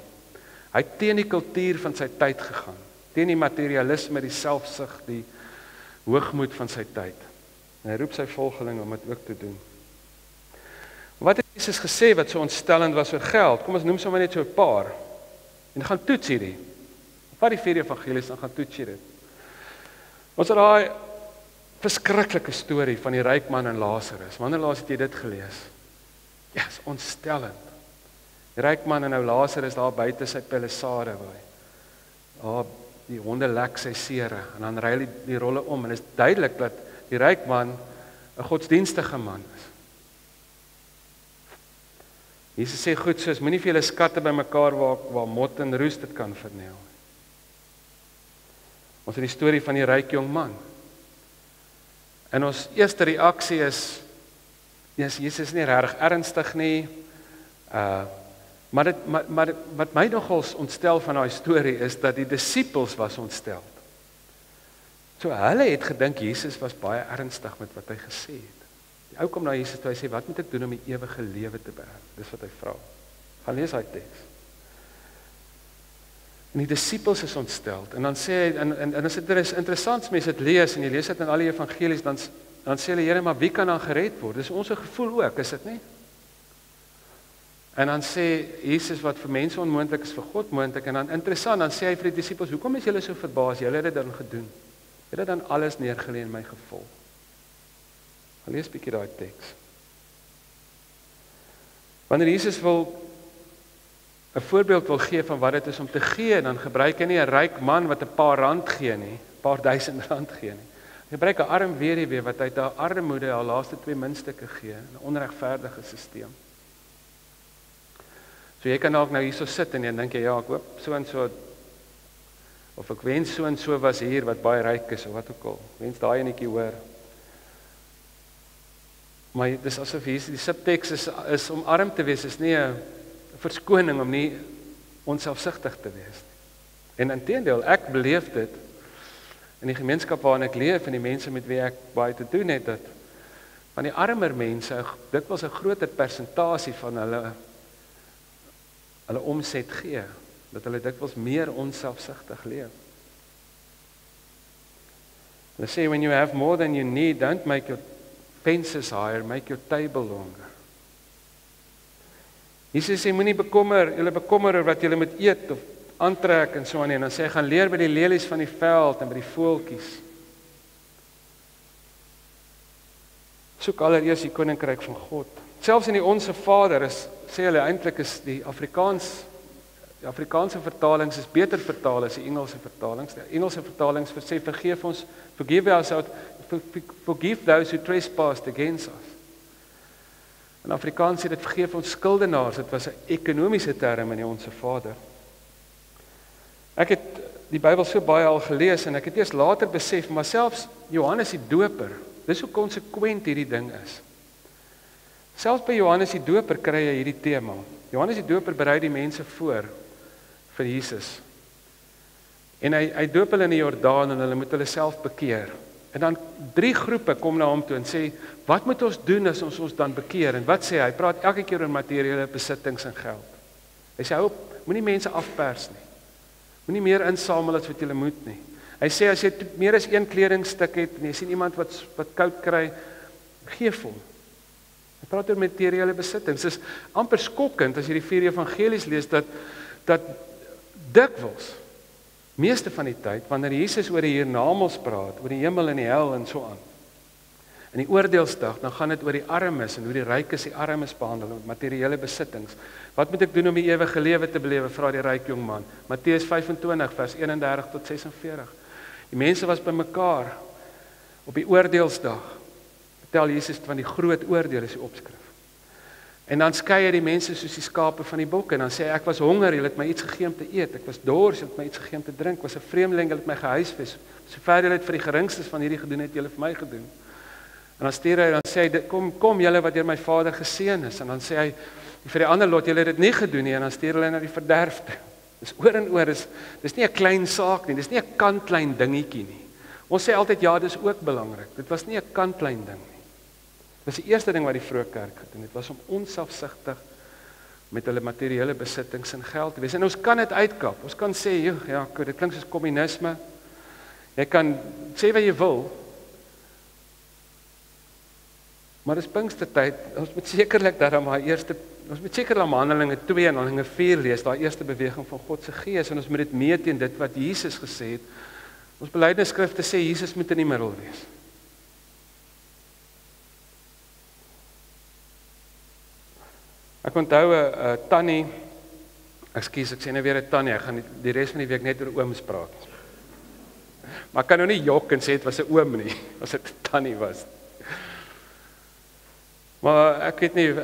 Hy het teen die kultuur van sy tyd gegaan. Teen die materialisme, die selfsug, die hoogmoed van sy tyd. En hy roep sy volgelinge om dit ook te doen. Wat het Jesus gesê wat so ontstellend was oor geld? Kom ons noem sommer net so 'n paar. En gaan toets hierdie. Vat die 4 evangelies en gaan toets dit. Ons het daai verskriklike storie van die ryk man en Lazarus. Wanneer laas het jy dit gelees? Ja, is ontstellend. Die ryk man en nou Lazarus daar buite sy palisade waar die honde lek sy sere en dan ry hy die rolle om en is duidelik dat die ryk man 'n godsdienstige man is. Jesus sê goed soos moenie vir julle skatte bymekaar waar mot en roes dit kan verniel. Ons het die storie van die ryk jong man. En ons eerste reaksie is Jesus is nie regtig ernstig nie. Maar wat my nogals ontstel van daai storie is dat die disippels was ontstel. So hulle het gedink Jesus was baie ernstig met wat hy gesê het. Die ou kom na Jesus toe, hy sê, wat moet ek doen om die ewige lewe te beerwe? Dis wat hy vra. Gaan lees daai teks. En die disippels is ontstel. En dan sê hy, en as dit is interessant, mense dit lees, en jy lees dit in al die evangelies, dan sê hulle, Here, maar wie kan dan gered word? Dis ons gevoel ook, is dit nie? En dan sê Jesus, wat vir mense onmoontlik is, vir God moontlik, en dan interessant, dan sê hy vir die disippels, hoekom is julle so verbaas? Julle het dit dan gedoen. Julle het dan alles neergelê en my gevolg. Gaan lees 'n bietjie daai teks. Wanneer Jesus 'n voorbeeld wil gee van wat dit is om te gee, dan gebruik hy nie 'n ryk man wat 'n paar rand gee nie, 'n paar duisend rand gee nie. Hy gebruik 'n arm weduwee wat uit haar armoede haar laaste 2 muntstukke gee, 'n onregverdige stelsel. So jy kan dalk nou hierso sit en jy dink ja, ek hoop so en so, of ek wens so en so was hier wat baie ryk is of wat ook al. Wens daai enetjie hoor. Maar dis asof hier die subteks is om arm te wees is nie 'n verskoning om nie onselfsugtig te wees nie. En inteendeel, ek beleef dit in die gemeenskap waarin ek leef en die mense met wie ek baie te doen het, dat van die armer mense, dit was 'n groter persentasie van hulle omset gee, dat hulle dikwels meer onselfsugtig leef. Hulle sê, when you have more than you need, don't make your fences higher, make your table longer. Jesus sê, moenie julle bekommer oor wat julle moet eet of aantrek en so aan, en dan sê hy, gaan leer by die lelies van die veld en by die voeltjies. Soek allereers die koninkryk van God. Selfs in die Onse Vader sê hulle eintlik is die Afrikaanse vertalings is beter vertaal as die Engelse vertalings. Die Engelse vertalings sê forgive those who trespassed against us. In Afrikaans sê dit vergeef ons skuldenaars. Dit was 'n ekonomiese term in die Onse Vader. Ek het die Bybel so baie al gelees en ek het eers later besef, maar selfs Johannes die Doper, dis hoe konsekwent hierdie ding is. Selfs by Johannes die Doper kry jy hierdie tema. Johannes die Doper berei die mense voor vir Jesus. En hy doop hulle in die Jordaan en hulle moet hulle self bekeer. En dan 3 groepe kom na hom toe en sê, wat moet ons doen as ons dan bekeer? En wat sê hy? Hy praat elke keer oor materiële besittings en geld. Hy sê, hou op, moenie mense afpers nie. Moenie meer insamel as wat jy moet nie. Hy sê, as jy meer as 1 kledingstuk het, en jy sien iemand wat koud kry, geef hom. Hy praat oor materiële besittings. Dit is amper skokkend, as jy die 4 evangelies lees, dat dikwels, meeste van die tyd, wanneer Jesus oor die hiernamaals praat, oor die hemel en die hel en so aan, in die oordeelsdag, dan gaan dit oor die armes, en hoe die rykes die armes behandel, met materiële besittings. Wat moet ek doen om die ewige lewe te belewe, vra die ryk jong man. Matteus 25, vers 31 tot 46. Die mense was bymekaar op die oordeelsdag. Vertel Jesus van die groot oordeel, is die opskrif. En dan skei hy die mense soos die skape van die bokke, en dan sê hy, ek was honger, julle het my iets gegee om te eet, ek was dors, julle het my iets gegee om te drink, ek was 'n vreemdeling, julle het my gehuisves, sover julle het vir die geringstes van hierdie gedoen het, julle vir my gedoen. En dan stuur hy, dan sê hy, kom julle wat deur my Vader geseën is, en dan sê hy, vir die ander lot, julle het dit nie gedoen nie, en dan stuur hulle na die verderf toe. Dis oor en oor, dis nie 'n klein saak nie, dis nie 'n kantlyn dingetjie nie. Ons sê altyd, ja, dis ook belangrik, dit was nie 'n kantlyn ding nie. Dit was die eerste ding wat die vroeë kerk gedoen het, was om onselfsugtig met hulle materiële besittings en geld te wees. En ons kan dit uitkap, ons kan sê, ja, dit klink soos kommunisme, jy kan sê wat jy wil, maar dis Pinkstertyd, ons moet sekerlik ons moet sekerlik Handelinge 2 en Handelinge 4 lees, daai eerste beweging van God se Gees, en ons moet dit meet teen dit wat Jesus gesê het. Ons belydenisskrifte sê, Jesus moet in die middel wees. Ek onthou 'n tannie, ek sê nou weer 'n tannie, ek gaan die res van die week net oor ooms praat. Maar ek kan nou nie jok en sê dit was 'n oom nie, as dit 'n tannie was. Maar ek weet nie,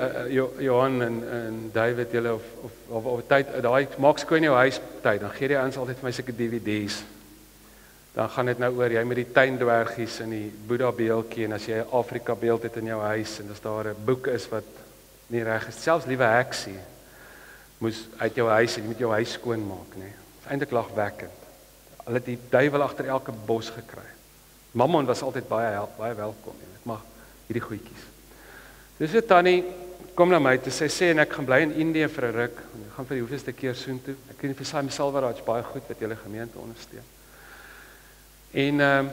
Johan en David, julle of tyd, daai maak skoon jou huis tyd, dan gee die ouens altyd vir my sulke DVD's. Dan gaan dit nou oor, jy met die tuindwergies en die Boeddha beeldjie, en as jy 'n Afrika beeld het in jou huis, en as daar 'n boek is wat nie reg is, selfs liewe heksie, moes uit jou huis, en jy moet jou huis skoon maak, nee. Dit is eintlik lagwekkend. Hulle het die duiwel agter elke bos gekry. Mammon was altyd baie welkom, ek mag hierdie goedjies. Dus so tannie kom na my toe, sy sê, en ek gaan bly in Indië vir 'n ruk, en ek gaan vir die hoeveelste keer soontoe. Ek weet nie vir Simon Salvaraj baie goed wat julle gemeente ondersteun. En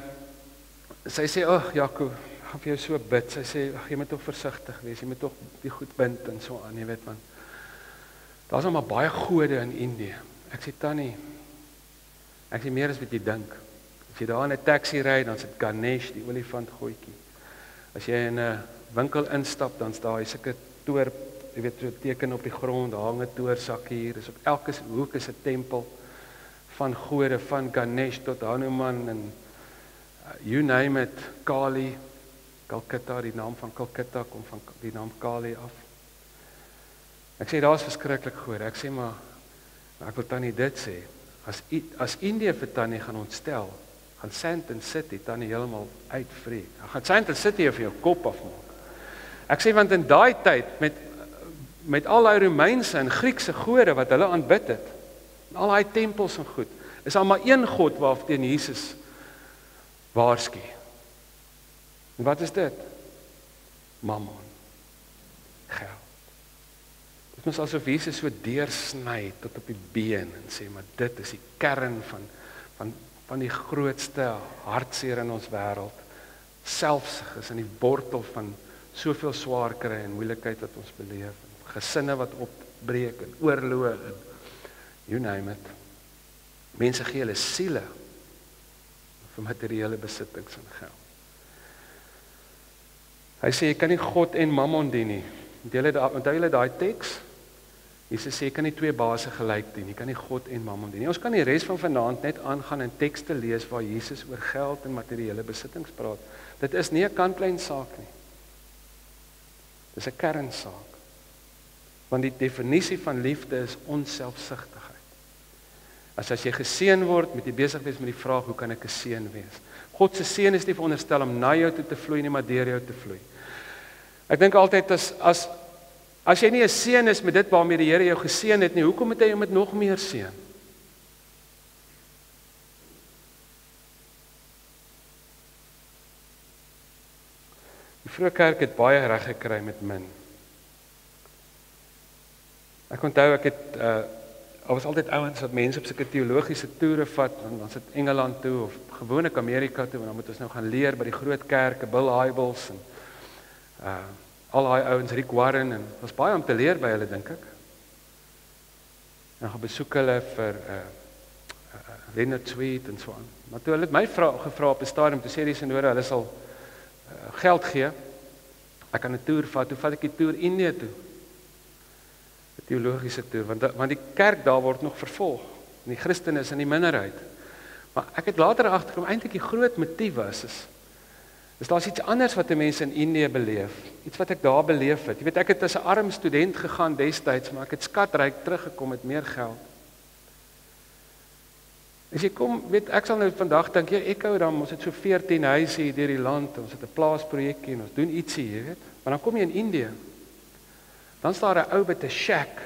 sy sê, Jaco, ek gaan vir jou so bid. Sy sê, jy moet tog versigtig wees, jy moet tog die goed bind en so aan, jy weet, want daar's nog maar baie gode in Indië. Ek sê, tannie, ek sê meer as wat jy dink. As jy daar in 'n taxi ry, dan sit Ganesh, die olifant goetjie. As jy in 'n winkel instap, dan staan hy sulke toor, jy weet, so teken op die grond, daar hang 'n toorsakkie hier, is op elke hoek is 'n tempel van gode, van Ganesh tot Hanuman en you name it, Kali, Calcutta, die naam van Calcutta kom van die naam Kali af. Ek sê, daar is verskriklik gode. Ek sê, maar ek wil tannie dit sê, as Indië vir tannie gaan ontstel, gaan Sandton City tannie heeltemal uitvreek. Dan gaan Sandton City vir jou kop afmaak. Ek sê, want in daai tyd, met met al die Romeinse en Griekse gode wat hulle aanbid het, en al die tempels en goed, is daar maar een God waarteen Jesus waarsku. En wat is dit? Mammon. Geld. Dit is asof Jesus so deursny tot op die been en sê, maar dit is die kern van die grootste hartseer in ons wêreld. Selfsug is in die wortel van soveel swaar kry en moeilikheid wat ons beleef, en gesinne wat opbreek en oorloë en you name it. Mense gee hulle siele vir materiële besittings en geld. Hy sê, jy kan nie God en Mammon dien nie. Onthou julle daai teks? Jesus sê, jy kan nie twee baase gelyk dien, jy kan nie God en Mammon dien nie. Ons kan die res van vanaand net aangaan en tekste lees waar Jesus oor geld en materiële besittings praat. Dit is nie 'n kantlyn saak nie. Dit is 'n kernsaak. Want die definisie van liefde is onselfsugtigheid. As jy geseën word, moet jy besig wees met die vraag, hoe kan ek 'n seën wees? God se seën is nie veronderstel om na jou toe te vloei nie, maar deur jou te vloei. Ek dink altyd, as jy nie 'n seën is met dit waarmee die Here jou geseën het nie, hoekom moet hy jou met nog meer seën? Die vroeë kerk het baie reg gekry met min. Ek onthou, daar was altyd ouens wat mense op sulke teologiese toere vat, en dan sit Engeland toe, of gewoonlik Amerika toe, en dan moet ons nou gaan leer by die groot kerke, Bill Hybels, en al die ouens, Rick Warren, en was baie om te leer by hulle, dink ek. En gaan besoek hulle vir Leonard Sweet en so aan. Maar toe hulle het my gevra op 'n stadium, toe sê die sinode, hulle sal geld gee, ek kan 'n toer vat, toe vat ek die toer Indië toe, die teologiese toer, want die kerk daar word nog vervolg, en die Christene is in die minderheid. Maar ek het later agtergekom, eintlik die groot motief is daar's iets anders wat die mense in Indië beleef, iets wat ek daar beleef het. Jy weet, ek het as 'n arm student gegaan destyds, maar ek het skatryk teruggekom met meer geld. As jy kom, weet, ek sal nou vandag dink, ja, Ekkodam, ons het so 14 huise hier deur die land, ons het 'n plaasprojekkie en ons doen ietsie, jy weet. Maar dan kom jy in Indië, dan staan daar 'n ou met 'n shack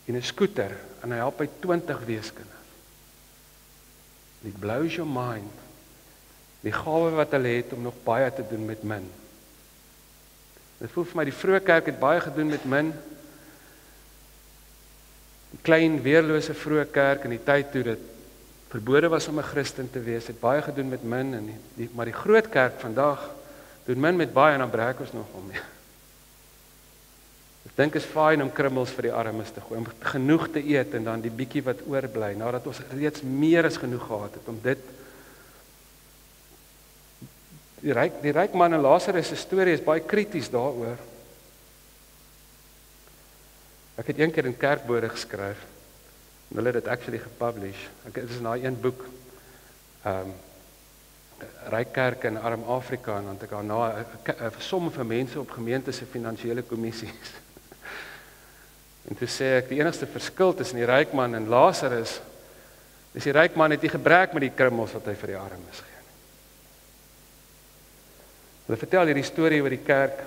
en 'n skooter en hy help by 20 weeskinders. It blows your mind. Die gawe wat hulle het om nog baie te doen met min. Dit voel vir my die vroeë kerk het baie gedoen met min. Die klein weerlose vroeë kerk in die tyd toe dit verbode was om 'n Christen te wees, het baie gedoen met min, maar die groot kerk vandag doen min met baie en dan breek ons nog om mee. Ek dink is fyn om krummels vir die armes te gooi, om genoeg te eet en dan die bietjie wat oorbly, nadat ons reeds meer as genoeg gehad het, om dit. Die ryk man en Lazarus se storie is baie krities daaroor. Ek het een keer in Kerkbode geskryf, en hulle het dit actually gepublish. Dit is in daai een boek, Ryk Kerke in Arm Afrika, en dan het ek daarna 'n som van mense op gemeente se finansiële kommissies. En toe sê ek, die enigste verskil tussen die ryk man en Lazarus, is die ryk man het nie gebrek met die krummels wat hy vir die armes gee. Hulle vertel hierdie storie oor die kerk.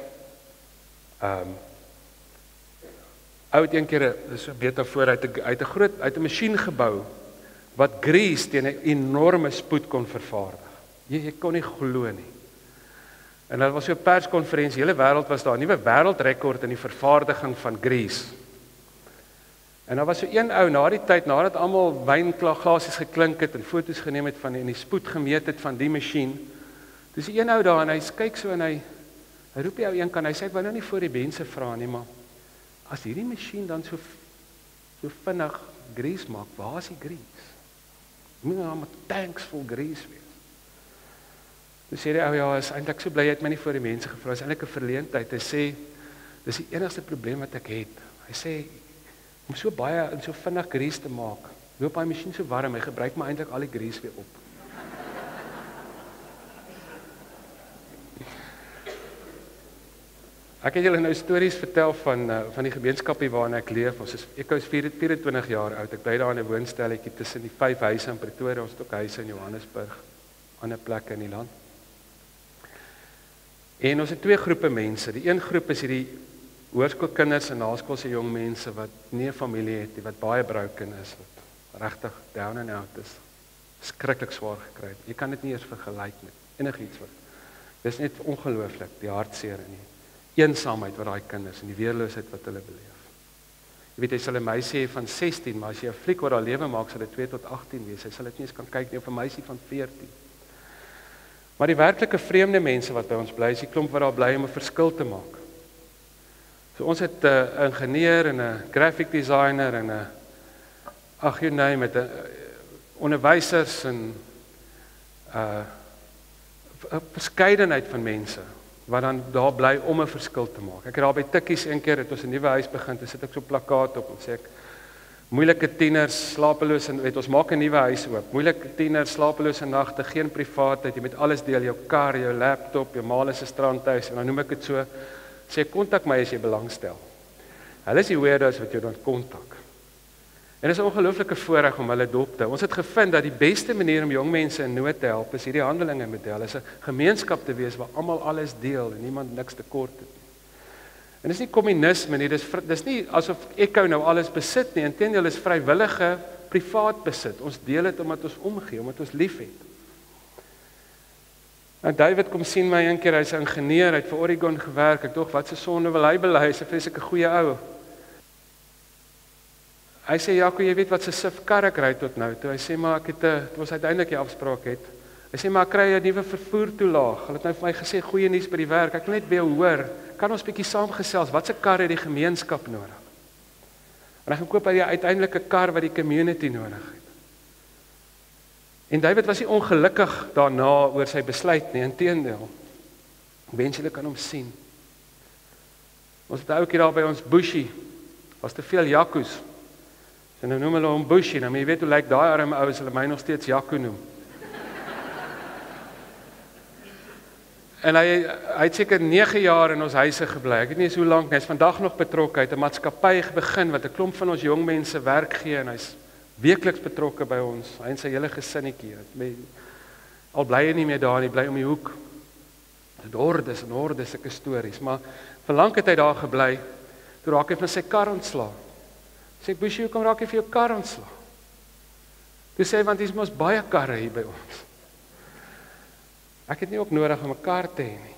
Ou het een keer, so metafoor, uit 'n masjien gebou, wat grease teen 'n enorme spoed kon vervaardig. Jy kon nie glo nie. En daar was so 'n perskonferensie, hele wêreld was daar, 'n nuwe wêreldrekord in die vervaardiging van grease. En daar was so een ou, na die tyd, nadat almal wynglasies geklink het en foto's geneem het van en die spoed gemeet het van die masjien, dis een ou daar en hy kyk so en hy roep die ou een kan, hy sê ek wou nou nie voor die mense vra nie, maar as hierdie masjien dan so vinnig grease maak, waar is die grease? Moet nou maar tanks vol grease wees. Toe sê die ou, ja, is eintlik so bly hy het my nie voor die mense gevra, is eintlik 'n verleentheid. Hy sê, dis die enigste probleem wat ek het. Hy sê, om so baie en so vinnig grease te maak, loop hy masjien so warm, hy gebruik maar eintlik al die grease weer op. Ek het julle nou stories vertel van die gemeenskapie waarin ek leef. Ek is 24 jaar oud. Ek bly daar in 'n woonstelletjie tussen die 5 huise in Pretoria, ons het ook huise in Johannesburg, ander plekke in die land. En ons het twee groepe mense. Die een groep is hierdie hoërskoolkinders en naskoolse jong mense wat nie 'n familie het nie, wat baie broken is, wat regtig down and out is, skrikkelik swaar gekry het. Jy kan dit nie eens vergelyk met enigiets wat. Dis net ongelooflik, die hartseer en die eensaamheid wat daai kinders en die weerloosheid wat hulle beleef. Jy weet, jy sal 'n meisie hê van 16, maar as jy 'n fliek oor haar lewe maak, sal dit 2 tot 18 wees. Jy sal dit nie eens kan kyk nie, of 'n meisie van 14. Maar die werklike vreemde mense wat by ons bly, is die klomp wat daar bly om 'n verskil te maak. So ons het 'n ingenieur en 'n graphic designer en 'n met 'n onderwysers en 'n verskeidenheid van mense wat dan daar bly om 'n verskil te maak. Ek het daar by Tikkies een keer het ons 'n nuwe huis begin, toe sit ek so 'n plakkaat op en sê ek moeilike tieners, slapelose, weet ons maak 'n nuwe huis oop. Moeilike tieners, slapelose nagte, geen privaatheid, jy moet alles deel, jou kar, jou laptop, jou ma se strandhuis en dan noem ek dit so. Sê kontak my as jy belangstel. Hulle is die weirdos wat jou dan kontak. En dit is 'n ongelooflike voorreg om hulle dop te hou. Ons het gevind dat die beste manier om jong mense in nood te help is hierdie Handelinge model. Is 'n gemeenskap te wees waar almal alles deel en niemand niks tekort het nie. En dis nie kommunisme nie, dis nie asof ek nou alles besit nie. Inteendeel is vrywillige privaat besit. Ons deel dit omdat ons omgee, omdat ons liefhet. Nou David kom sien my een keer, hy's 'n ingenieur, hy het vir Oregon gewerk. Ek dink wat se sonde wil hy bely? Hy's 'n vreeslike goeie ou. Hy sê Jaco, jy weet wat se sif kar ek ry tot nou. Toe hy sê maar ek het dit was uiteindelik die afspraak het. Hy sê maar ek kry 'n nuwe vervoer toelaag. Hulle het nou vir my gesê goeie nuus by die werk. Ek wil net by jou hoor. Kan ons bietjie saamgesels? Wat se kar het die gemeenskap nodig? En hy gaan koop hy die uiteindelike kar wat die community nodig het. En David was nie ongelukkig daarna oor sy besluit nie, inteendeel. Wens julle kan hom sien. Ons het 'n ouetjie daar by ons Bushie. Was te veel Jacos. En nou noem hulle hom Bushie, nou jy weet hoe lyk daai arme ou as hulle my nog steeds Jaco noem. En hy het seker 9 jaar in ons huise gebly. Ek weet nie eens hoe lank nie. Hy's vandag nog betrokke. Hy het 'n maatskappy begin wat 'n klomp van ons jong mense werk gee en hy's weekliks betrokke by ons. Hy en sy hele gesinnetjie. Al bly hy nie meer daar nie, bly om die hoek. Dit hordes en hordes sulke stories, maar vir lank het hy daar gebly. Toe raak hy van sy kar ontslae. Sê ek, Bushie, hoekom raak jy vir jou kar ontslae? Toe sê hy, want hier's mos baie karre hier by ons. Ek het nie ook nodig om 'n kar te hê nie.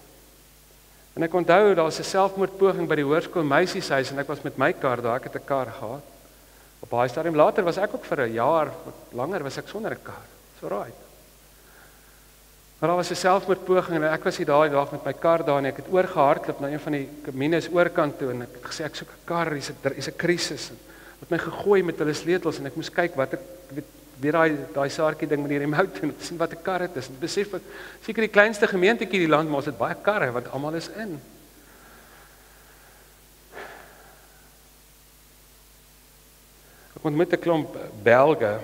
En ek onthou, daar was 'n selfmoordpoging by die hoërskool meisieshuis en ek was met my kar daar, ek het 'n kar gehad. Op baie stadium later was ek ook vir 'n jaar, langer was ek sonder 'n kar. So right. Maar daar was 'n selfmoordpoging en ek was hier daai dag met my kar daar en ek het oorgehardloop na een van die kamines oorkant toe en ek het gesê ek soek 'n kar, hier's 'n krisis. Het my gegooi met hulle sleutels en ek moes kyk wat ek weer daai saartjie ding met die remote en sien wat 'n kar dit is. En besef ek seker die kleinste gemeentetjie in die land, maar ons het baie karre want almal is in. Ek ontmoet 'n klomp Belge,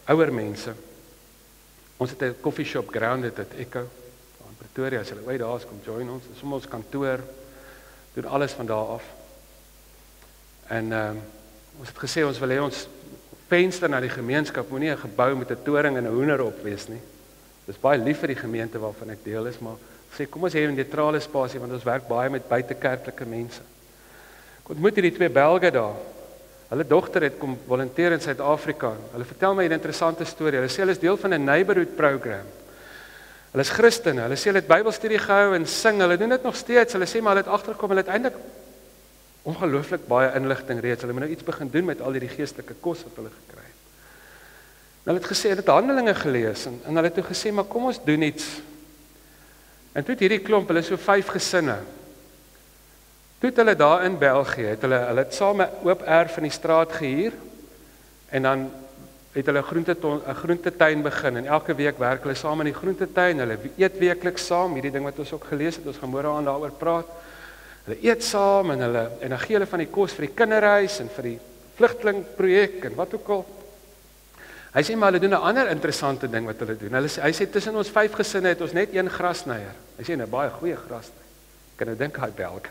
ouer mense. Ons het 'n coffee shop Grounded at Echo in Pretoria. As hulle daar is, kom join ons. Dis ons kantoor. Doen alles van daar af. En ons het gesê ons wil hê ons venster na die gemeenskap moenie 'n gebou met 'n toring en 'n hoender op wees nie. Dis baie lief vir die gemeente waarvan ek deel is, maar sê kom ons hê 'n neutrale spasie want ons werk baie met buitekerklike mense. Ek ontmoet hierdie 2 Belge daar. Hulle dogter het kom volunteer in Suid-Afrika. Hulle vertel my 'n interessante storie. Hulle sê hulle is deel van 'n neighborhood program. Hulle is Christene. Hulle sê hulle het Bybelstudie gehou en sing. Hulle doen dit nog steeds. Hulle sê maar hulle het agtergekom hulle het eintlik ongelooflik baie inligting reeds. Hulle moet nou iets begin doen met al hierdie geestelike kos wat hulle gekry het. Hulle het gesê hulle het Handelinge gelees en hulle het toe gesê maar kom ons doen iets. En toe het hierdie klomp, hulle so 5 gesinne. Toe het hulle daar in België, hulle het saam 'n oop erf in die straat gehuur en dan het hulle 'n groentetuin begin en elke week werk hulle saam in die groentetuin. Hulle eet weekliks saam, hierdie ding wat ons ook gelees het, ons gaan môre aan daaroor praat. Hulle eet saam en dan gee hulle van die kos vir die kinderhuis en vir die vlugtelingprojek en wat ook al. Hy sê maar hulle doen 'n ander interessante ding wat hulle doen. Hy sê tussen ons 5 gesinne het ons net 1 grasnyer. Hy sê 'n baie goeie grasnyer. Kan nou dink hy Belg.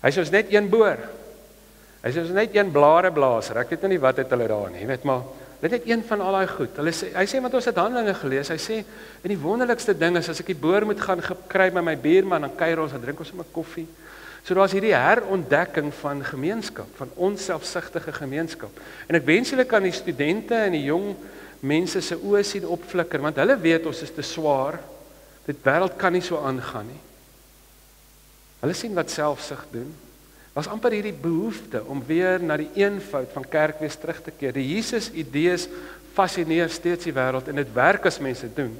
Hy sê ons net 1 boer. Hy sê ons net 1 blareblaser. Ek weet nou nie wat het hulle daar nie, weet maar dit net 1 van al daai goed. Hy sê want ons het Handelinge gelees. Hy sê en die wonderlikste ding is as ek die boer moet gaan kry by my buurman dan kuier ons, dan drink ons sommer koffie. So daar's hierdie herontdekking van gemeenskap, van onselfsugtige gemeenskap. En ek wens julle kan die studente en die jong mense se oë sien opflikker, want hulle weet ons is te swaar. Dit wêreld kan nie so aangaan nie. Hulle sien wat selfsug doen. Was amper hierdie behoefte om weer na die eenvoud van kerkwees terug te keer. Die Jesus idees fascineer steeds die wêreld en dit werk as mense dit doen.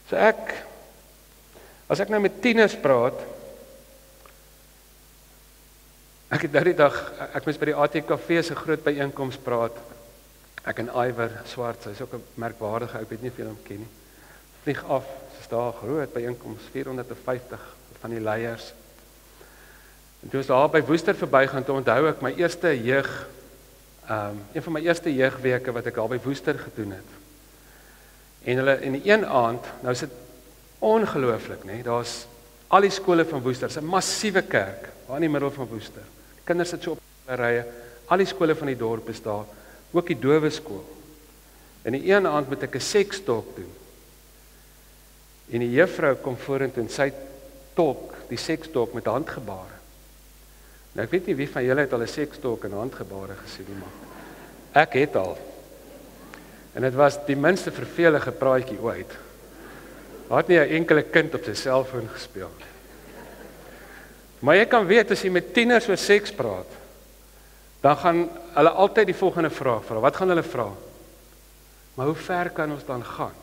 So as ek nou met tieners praat, ek het nou die dag, ek moes by die ATKV se groot byeenkoms praat, ek en Iwer Swart, hy is ook 'n merkwaardige ou, ek weet nie of julle hom ken nie, vlieg af, is daar groot byeenkoms, 450 van die leiers, en toe ons daar by Woester verbygaan, toe onthou ek my eerste een van my eerste jeugweke wat ek al by Woester gedoen het, en hulle in die een aand, nou is dit ongelooflik, nee, daar's al die skole van Woester, is 'n massiewe kerk, daar in die middel van Woester, die kinders sit so op rye, al die skole van die dorp is daar, ook die dowe skool, en die een aand moet ek 'n sekstalk doen, en die juffrou kom vorentoe en sy tolk, die sekstalk met handgebare, nou ek weet nie wie van julle het al 'n sekstalk en handgebare gesien nie, maar ek het al, en dit was die minste vervelige praatjie ooit. Daar het nie 'n enkele kind op sy selfoon gespeel. Maar jy kan weet, as jy met tieners oor seks praat, dan gaan hulle altyd die volgende vraag vra. Wat gaan hulle vra? Maar hoe ver kan ons dan gaan?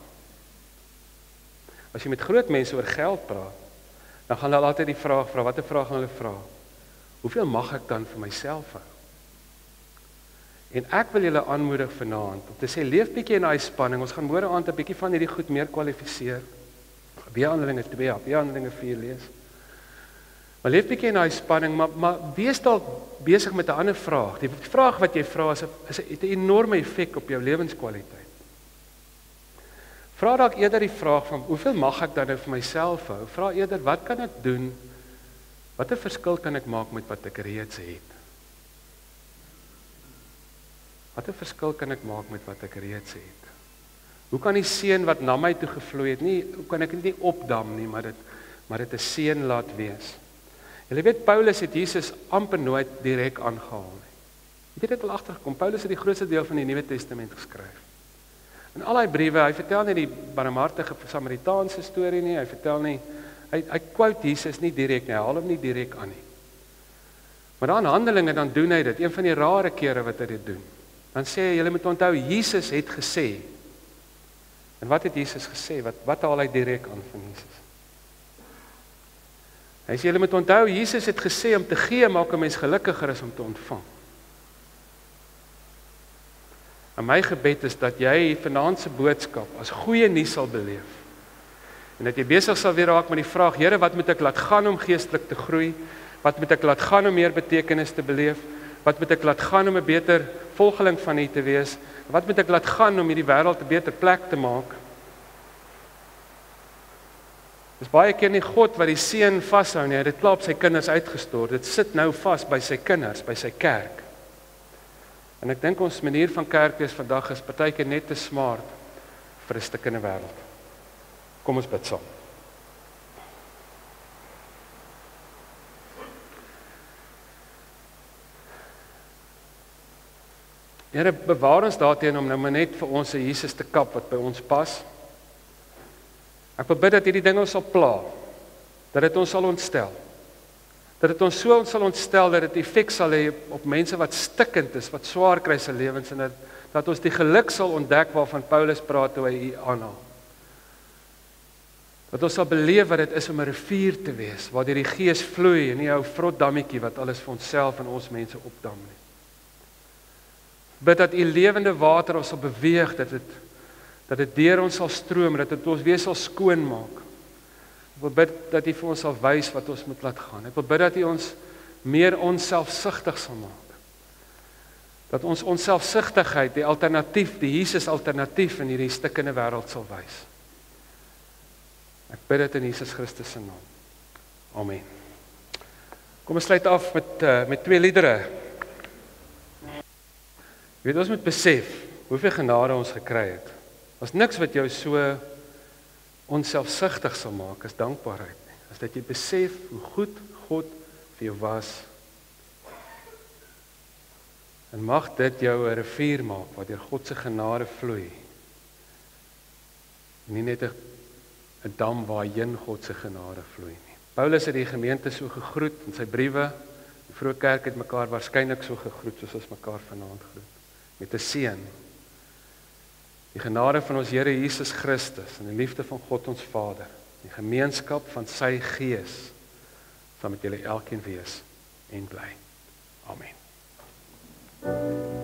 As jy met groot mense oor geld praat, dan gaan hulle altyd die vraag vra. Watter vraag gaan hulle vra? Hoeveel mag ek dan vir myself hou? En ek wil julle aanmoedig vanaand om te sê, leef bietjie in daai spanning. Ons gaan môre aand 'n bietjie van hierdie goed meer kwalifiseer. Weer Handelinge 2, weer Handelinge 4 lees. Maar leef bietjie in daai spanning, maar wees dalk besig met 'n ander vraag. Die vraag wat jy vra het 'n enorme effek op jou lewenskwaliteit. Vra dalk eerder die vraag van hoeveel mag ek dan nou vir myself hou? Vra eerder wat kan ek doen? Watter verskil kan ek maak met wat ek reeds het? Watter verskil kan ek maak met wat ek reeds het? Hoe kan die seën wat na my toe gevloei het, hoe kan ek dit nie opdam nie, maar dit 'n seën laat wees? Julle weet, Paulus het Jesus amper nooit direk aangehaal nie. Jy het dit al agtergekom, Paulus het die grootste deel van die Nuwe Testament geskryf. In al die briewe, hy vertel nie die barmhartige Samaritaanse storie nie, hy vertel nie, hy quote Jesus nie direk nie, hy haal hom nie direk aan nie. Maar dan Handelinge, dan doen hy dit, een van die rare kere wat hy dit doen. Dan sê hy, julle moet onthou, Jesus het gesê. En wat het Jesus gesê? Wat haal hy direk aan van Jesus? Hy sê, julle moet onthou, Jesus het gesê, om te gee, maak 'n mens gelukkiger as om te ontvang. En my gebed is, dat jy vanaand se boodskap, as goeie nuus sal beleef. En dat jy besig sal weer raak met die vraag, Here, wat moet ek laat gaan om geestelik te groei? Wat moet ek laat gaan om meer betekenis te beleef? Wat moet ek laat gaan om 'n beter volgeling van U te wees? Wat moet ek laat gaan om hierdie wêreld 'n beter plek te maak? Dis baie keer nie God wat die seën vashou nie, hy het dit klaar op sy kinders uitgestort. Dit sit nou vas by sy kinders, by sy kerk. En ek dink ons manier van kerk wees vandag is partykeer net te smart vir 'n stikkende wêreld. Kom ons bid saam. Here, bewaar ons daarteen om nou maar net vir ons 'n Jesus te kap wat by ons pas. Ek wil bid dat hierdie ding ons sal pla, dat dit ons sal ontstel. Dat dit ons so sal ontstel dat dit effek sal hê op mense wat stikkend is, wat swaar kry se lewens, en dat ons die geluk sal ontdek waarvan Paulus praat toe hy U aanhaal. Dat ons sal beleef wat dit is om 'n rivier te wees, waar die Gees vloei en nie 'n ou vrot dammetjie wat alles vir onsself en ons mense opdam nie. Bid dat U lewende water ons sal beweeg, dat dit deur ons sal stroom, dat dit ons weer sal skoonmaak. Ek wil bid dat U vir ons sal wys wat ons moet laat gaan. Ek wil bid dat U ons meer onselfsugtig sal maak. Dat ons onselfsugtigheid, die alternatief, die Jesus alternatief in hierdie stikkende wêreld sal wys. Ek bid dit in Jesus Christus se naam. Amen. Kom ons sluit af met 2 liedere. Jy weet, ons moet besef hoeveel genade ons gekry het. Daar's niks wat jou so onselfsugtig sal maak, is dankbaarheid nie. As dat jy besef hoe goed God vir jou was. En mag dit jou 'n rivier maak wat deur God se genade vloei. Nie net 'n dam waarheen God se genade vloei nie. Paulus het die gemeente so gegroet in sy briewe. Die vroeë kerk het mekaar waarskynlik so gegroet soos ons mekaar vanaand groet. Met 'n seën. Die genade van ons Here Jesus Christus en die liefde van God ons Vader, die gemeenskap van sy Gees, sal met julle elkeen wees en bly. Amen.